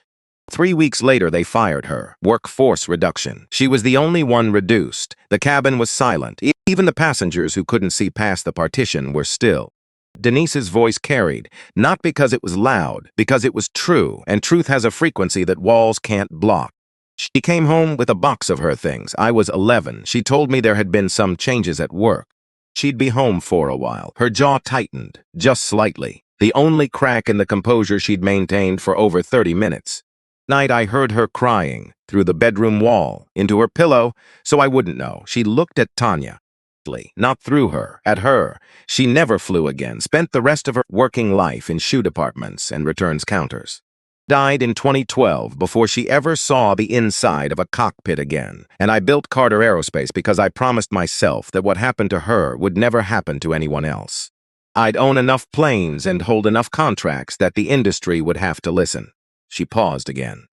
3 weeks later, they fired her. Workforce reduction. She was the only one reduced. The cabin was silent. Even the passengers who couldn't see past the partition were still. Denise's voice carried, not because it was loud, because it was true, and truth has a frequency that walls can't block. She came home with a box of her things. I was 11. She told me there had been some changes at work. She'd be home for a while. Her jaw tightened, just slightly, the only crack in the composure she'd maintained for over 30 minutes. Night I heard her crying, through the bedroom wall, into her pillow, so I wouldn't know. She looked at Tanya. Not through her, at her. She never flew again, spent the rest of her working life in shoe departments and returns counters. Died in 2012 before she ever saw the inside of a cockpit again. And I built Carter Aerospace because I promised myself that what happened to her would never happen to anyone else. I'd own enough planes and hold enough contracts that the industry would have to listen. She paused again.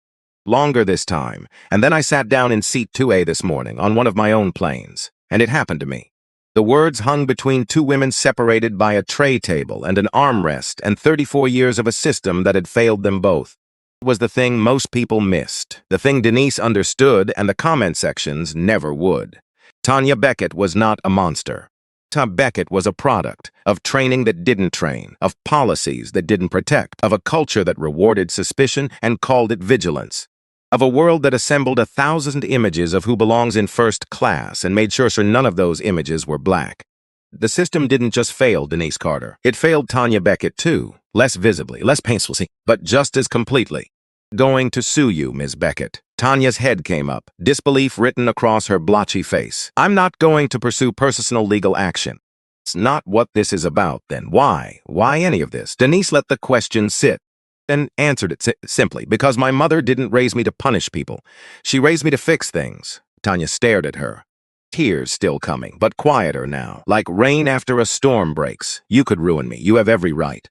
Longer this time, and then I sat down in seat 2A this morning on one of my own planes, and it happened to me. The words hung between two women separated by a tray table and an armrest and 34 years of a system that had failed them both. It was the thing most people missed, the thing Denise understood and the comment sections never would. Tanya Beckett was not a monster. Tanya Beckett was a product of training that didn't train, of policies that didn't protect, of a culture that rewarded suspicion and called it vigilance, of a world that assembled 1,000 images of who belongs in first class and made sure none of those images were black. The system didn't just fail Denise Carter. It failed Tanya Beckett too, less visibly, less painfully, but just as completely. Going to sue you, Ms. Beckett. Tanya's head came up, disbelief written across her blotchy face. I'm not going to pursue personal legal action. It's not what this is about, then. Why? Why any of this? Denise let the question sit, then answered it simply, because my mother didn't raise me to punish people. She raised me to fix things. Tanya stared at her. Tears still coming, but quieter now, like rain after a storm breaks. You could ruin me. You have every right.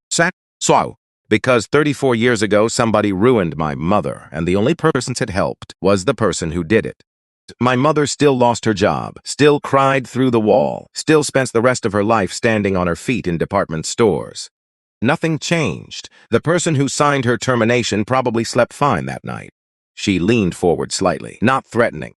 So, because 34 years ago somebody ruined my mother, and the only person it helped was the person who did it. My mother still lost her job, still cried through the wall, still spent the rest of her life standing on her feet in department stores. Nothing changed. The person who signed her termination probably slept fine that night. She leaned forward slightly, not threatening.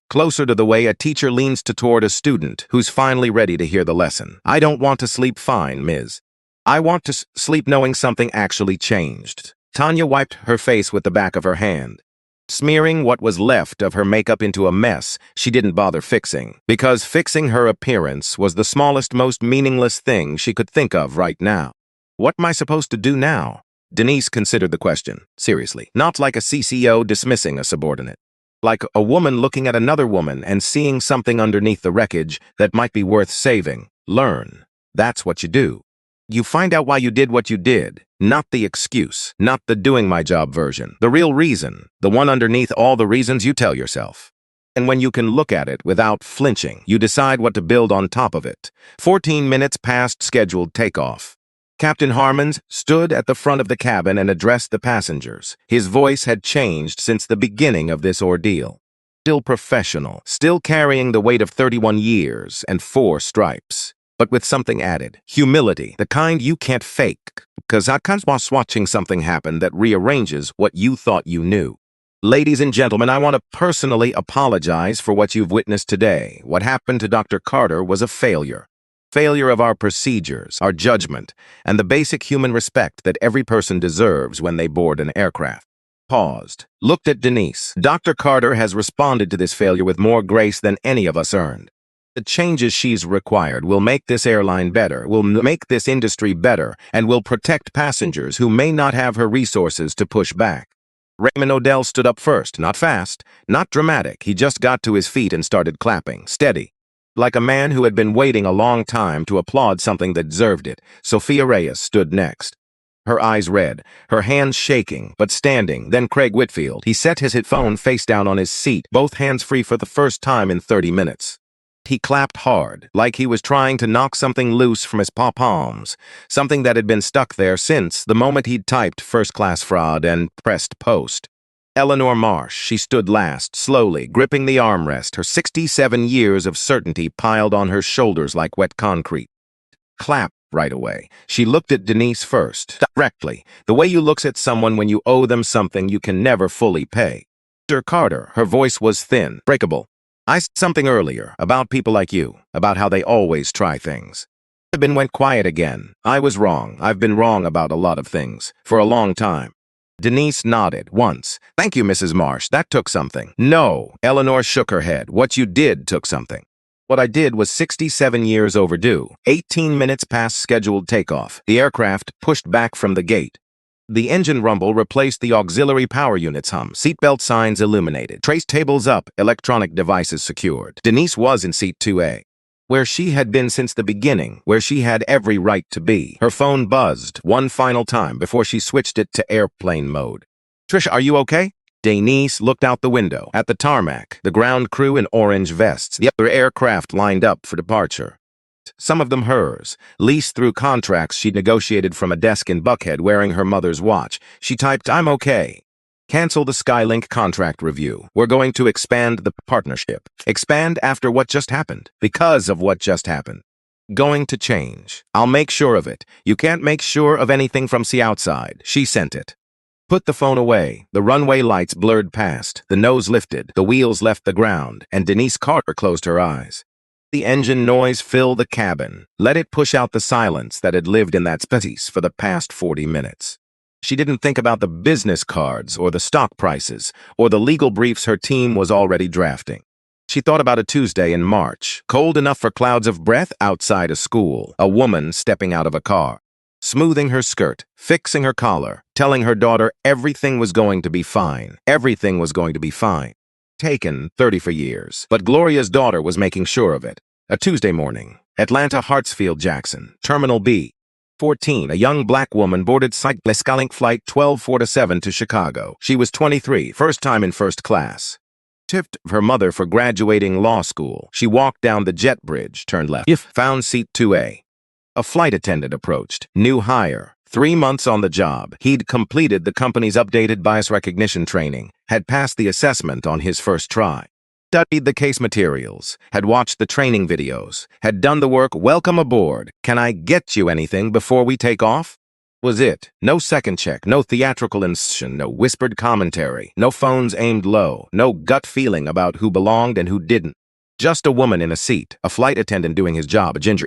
Closer to the way a teacher leans toward a student who's finally ready to hear the lesson. I don't want to sleep fine, Ms. I want to sleep knowing something actually changed. Tanya wiped her face with the back of her hand, smearing what was left of her makeup into a mess she didn't bother fixing, because fixing her appearance was the smallest, most meaningless thing she could think of right now. What am I supposed to do now? Denise considered the question, seriously, not like a CCO dismissing a subordinate. Like a woman looking at another woman and seeing something underneath the wreckage that might be worth saving. Learn. That's what you do. You find out why you did what you did, not the excuse, not the doing my job version, the real reason, the one underneath all the reasons you tell yourself. And when you can look at it without flinching, you decide what to build on top of it. 14 minutes past scheduled takeoff. Captain Harmons stood at the front of the cabin and addressed the passengers. His voice had changed since the beginning of this ordeal. Still professional, still carrying the weight of 31 years and 4 stripes. But with something added. Humility, the kind you can't fake, because I can't watching something happen that rearranges what you thought you knew. Ladies and gentlemen, I want to personally apologize for what you've witnessed today. What happened to Dr. Carter was a failure. Failure of our procedures, our judgment, and the basic human respect that every person deserves when they board an aircraft. Paused, looked at Denise. Dr. Carter has responded to this failure with more grace than any of us earned. The changes she's required will make this airline better, will make this industry better, and will protect passengers who may not have her resources to push back. Raymond Odell stood up first, not fast, not dramatic. He just got to his feet and started clapping, steady. Like a man who had been waiting a long time to applaud something that deserved it. Sophia Reyes stood next. Her eyes red, her hands shaking, but standing. Then Craig Whitfield. He set his phone face down on his seat, both hands free for the first time in 30 minutes. He clapped hard, like he was trying to knock something loose from his palms, something that had been stuck there since the moment he'd typed first-class fraud and pressed post. Eleanor Marsh, she stood last, slowly, gripping the armrest, her 67 years of certainty piled on her shoulders like wet concrete. Clap right away. She looked at Denise first, directly, the way you look at someone when you owe them something you can never fully pay. Dr. Carter, her voice was thin, breakable. I said something earlier about people like you, about how they always try things. Went quiet again. I was wrong. I've been wrong about a lot of things, for a long time. Denise nodded once. Thank you, Mrs. Marsh. That took something. No, Eleanor shook her head. What you did took something. What I did was 67 years overdue. 18 minutes past scheduled takeoff. The aircraft pushed back from the gate. The engine rumble replaced the auxiliary power unit's hum. Seatbelt signs illuminated. Trace tables up. Electronic devices secured. Denise was in seat 2A. Where she had been since the beginning, where she had every right to be. Her phone buzzed one final time before she switched it to airplane mode. Trisha, are you okay? Denise looked out the window at the tarmac, the ground crew in orange vests, the other aircraft lined up for departure. Some of them hers, leased through contracts she'd negotiated from a desk in Buckhead wearing her mother's watch. She typed, I'm okay. Cancel the Skylink contract review. We're going to expand the partnership. Expand after what just happened. Because of what just happened. Going to change. I'll make sure of it. You can't make sure of anything from the outside. She sent it. Put the phone away. The runway lights blurred past. The nose lifted. The wheels left the ground. And Denise Carter closed her eyes. The engine noise filled the cabin. Let it push out the silence that had lived in that space for the past 40 minutes. She didn't think about the business cards or the stock prices or the legal briefs her team was already drafting. She thought about a Tuesday in March, cold enough for clouds of breath outside a school, a woman stepping out of a car, smoothing her skirt, fixing her collar, telling her daughter everything was going to be fine. Everything was going to be fine. Taken 30 for years, but Gloria's daughter was making sure of it. A Tuesday morning, Atlanta Hartsfield Jackson, Terminal B. 14, a young black woman boarded Skylink Flight 1247 to Chicago. She was 23, first time in first class. Tipped her mother for graduating law school. She walked down the jet bridge, turned left, found seat 2A. A flight attendant approached, new hire, 3 months on the job. He'd completed the company's updated bias recognition training, had passed the assessment on his first try. Studied the case materials, had watched the training videos, had done the work. Welcome aboard. Can I get you anything before we take off? Was it. No second check, no theatrical incision, no whispered commentary, no phones aimed low, no gut feeling about who belonged and who didn't. Just a woman in a seat, a flight attendant doing his job, a ginger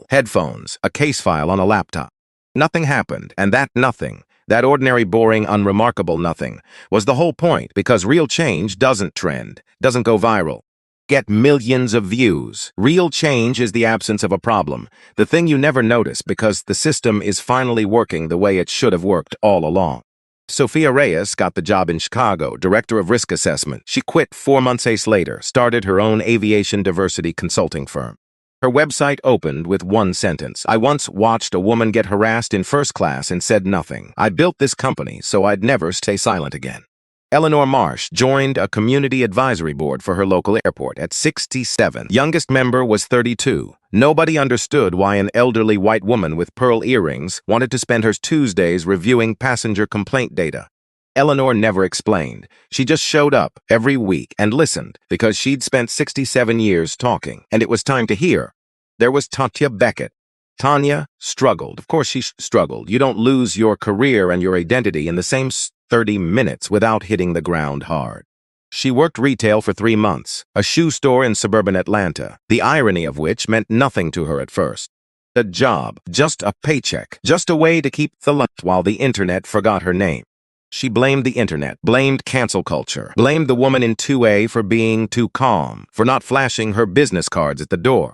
headphones, a case file on a laptop. Nothing happened, and that nothing, that ordinary, boring, unremarkable nothing, was the whole point, because real change doesn't trend, doesn't go viral, get millions of views. Real change is the absence of a problem, the thing you never notice because the system is finally working the way it should have worked all along. Sophia Reyes got the job in Chicago, Director of Risk Assessment. She quit 4 months later, started her own aviation diversity consulting firm. Her website opened with one sentence. I once watched a woman get harassed in first class and said nothing. I built this company so I'd never stay silent again. Eleanor Marsh joined a community advisory board for her local airport at 67. Youngest member was 32. Nobody understood why an elderly white woman with pearl earrings wanted to spend her Tuesdays reviewing passenger complaint data. Eleanor never explained. She just showed up every week and listened because she'd spent 67 years talking, and it was time to hear. There was Tanya Beckett. Tanya struggled. Of course she struggled. You don't lose your career and your identity in the same 30 minutes without hitting the ground hard. She worked retail for 3 months, a shoe store in suburban Atlanta, the irony of which meant nothing to her at first. A job, just a paycheck, just a way to keep the lunch while the internet forgot her name. She blamed the internet, blamed cancel culture, blamed the woman in 2A for being too calm, for not flashing her business cards at the door,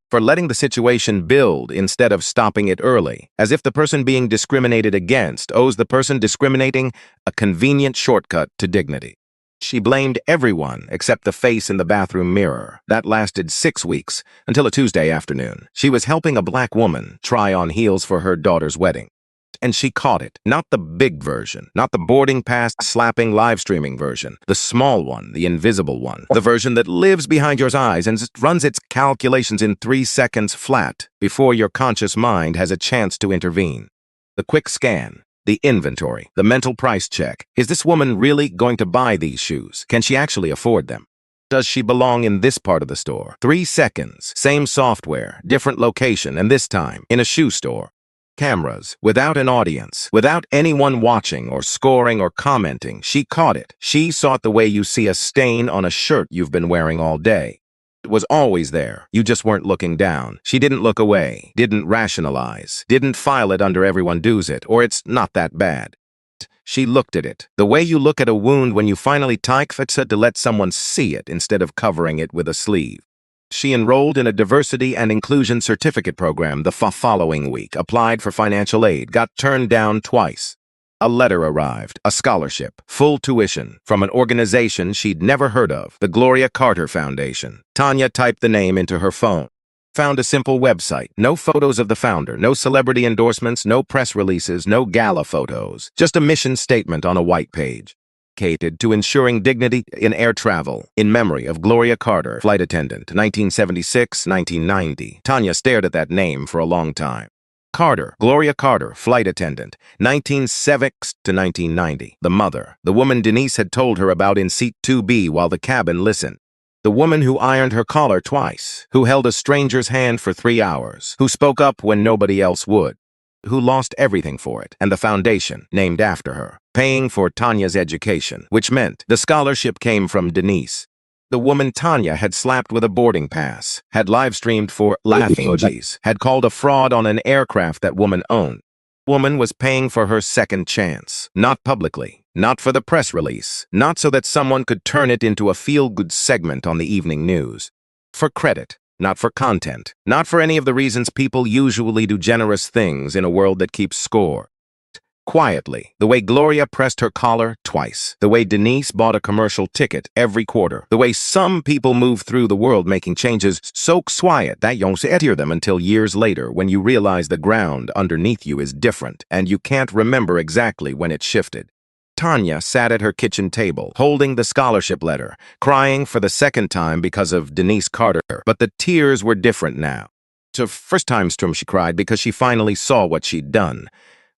for letting the situation build instead of stopping it early, as if the person being discriminated against owes the person discriminating a convenient shortcut to dignity. She blamed everyone except the face in the bathroom mirror. That lasted 6 weeks, until a Tuesday afternoon. She was helping a black woman try on heels for her daughter's wedding. And she caught it. Not the big version, not the boarding pass slapping live streaming version, the small one, the invisible one, the version that lives behind your eyes and runs its calculations in 3 seconds flat before your conscious mind has a chance to intervene. The quick scan, the inventory, the mental price check. Is this woman really going to buy these shoes? Can she actually afford them? Does she belong in this part of the store? 3 seconds, same software, different location, and this time in a shoe store. Cameras, without an audience, without anyone watching or scoring or commenting. She caught it. She saw it the way you see a stain on a shirt you've been wearing all day. It was always there. You just weren't looking down. She didn't look away, didn't rationalize, didn't file it under everyone does it, or it's not that bad. She looked at it. The way you look at a wound when you finally fix it to let someone see it instead of covering it with a sleeve. She enrolled in a diversity and inclusion certificate program the following week, applied for financial aid, got turned down twice. A letter arrived, a scholarship, full tuition, from an organization she'd never heard of, the Gloria Carter Foundation. Tanya typed the name into her phone. Found a simple website, no photos of the founder, no celebrity endorsements, no press releases, no gala photos, just a mission statement on a white page. Dedicated to ensuring dignity in air travel, in memory of Gloria Carter, flight attendant, 1976-1990. Tanya stared at that name for a long time. Gloria Carter, flight attendant, 1970 to 1990. The mother, the woman Denise had told her about in seat 2B while the cabin listened. The woman who ironed her collar twice, who held a stranger's hand for 3 hours, who spoke up when nobody else would, who lost everything for it, and the foundation, named after her, paying for Tanya's education, which meant the scholarship came from Denise. The woman Tanya had slapped with a boarding pass, had live-streamed for laughing emojis, had called a fraud on an aircraft that woman owned. Woman was paying for her second chance, not publicly, not for the press release, not so that someone could turn it into a feel-good segment on the evening news. For credit, not for content, not for any of the reasons people usually do generous things in a world that keeps score. Quietly, the way Gloria pressed her collar twice, the way Denise bought a commercial ticket every quarter, the way some people move through the world making changes so quiet that you don't hear them until years later when you realize the ground underneath you is different and you can't remember exactly when it shifted. Tanya sat at her kitchen table, holding the scholarship letter, crying for the second time because of Denise Carter, but the tears were different now. The first time she cried because she finally saw what she'd done.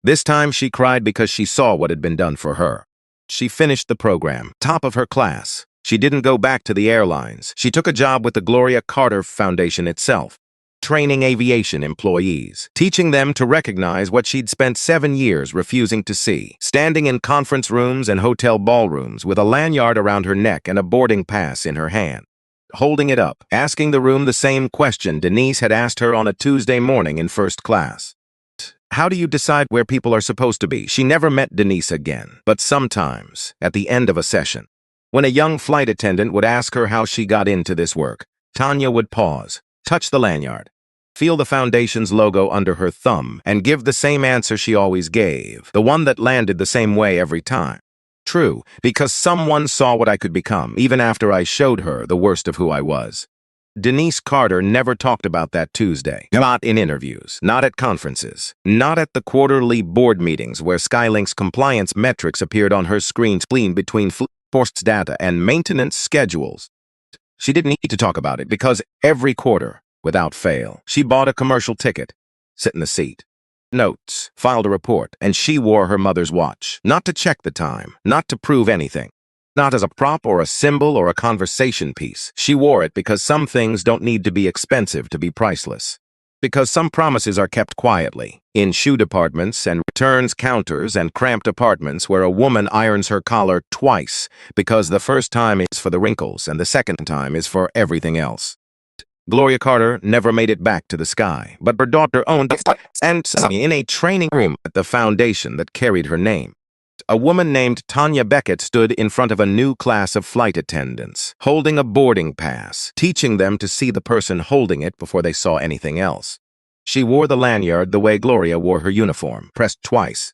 This time she cried because she saw what had been done for her. She finished the program, top of her class. She didn't go back to the airlines. She took a job with the Gloria Carter Foundation itself, training aviation employees, teaching them to recognize what she'd spent 7 years refusing to see, standing in conference rooms and hotel ballrooms with a lanyard around her neck and a boarding pass in her hand, holding it up, asking the room the same question Denise had asked her on a Tuesday morning in first class. How do you decide where people are supposed to be? She never met Denise again, but sometimes, at the end of a session, when a young flight attendant would ask her how she got into this work, Tanya would pause, touch the lanyard, feel the foundation's logo under her thumb, and give the same answer she always gave, the one that landed the same way every time. True, because someone saw what I could become, even after I showed her the worst of who I was. Denise Carter never talked about that Tuesday. Not in interviews, not at conferences, not at the quarterly board meetings where Skylink's compliance metrics appeared on her screen between force data and maintenance schedules. She didn't need to talk about it because every quarter, without fail, she bought a commercial ticket, sit in the seat, notes, filed a report, and she wore her mother's watch, not to check the time, not to prove anything. Not as a prop or a symbol or a conversation piece. She wore it because some things don't need to be expensive to be priceless. Because some promises are kept quietly, in shoe departments and returns counters and cramped apartments where a woman irons her collar twice because the first time is for the wrinkles and the second time is for everything else. Gloria Carter never made it back to the sky, but her daughter owned and in a training room at the foundation that carried her name. A woman named Tanya Beckett stood in front of a new class of flight attendants, holding a boarding pass, teaching them to see the person holding it before they saw anything else. She wore the lanyard the way Gloria wore her uniform, pressed twice,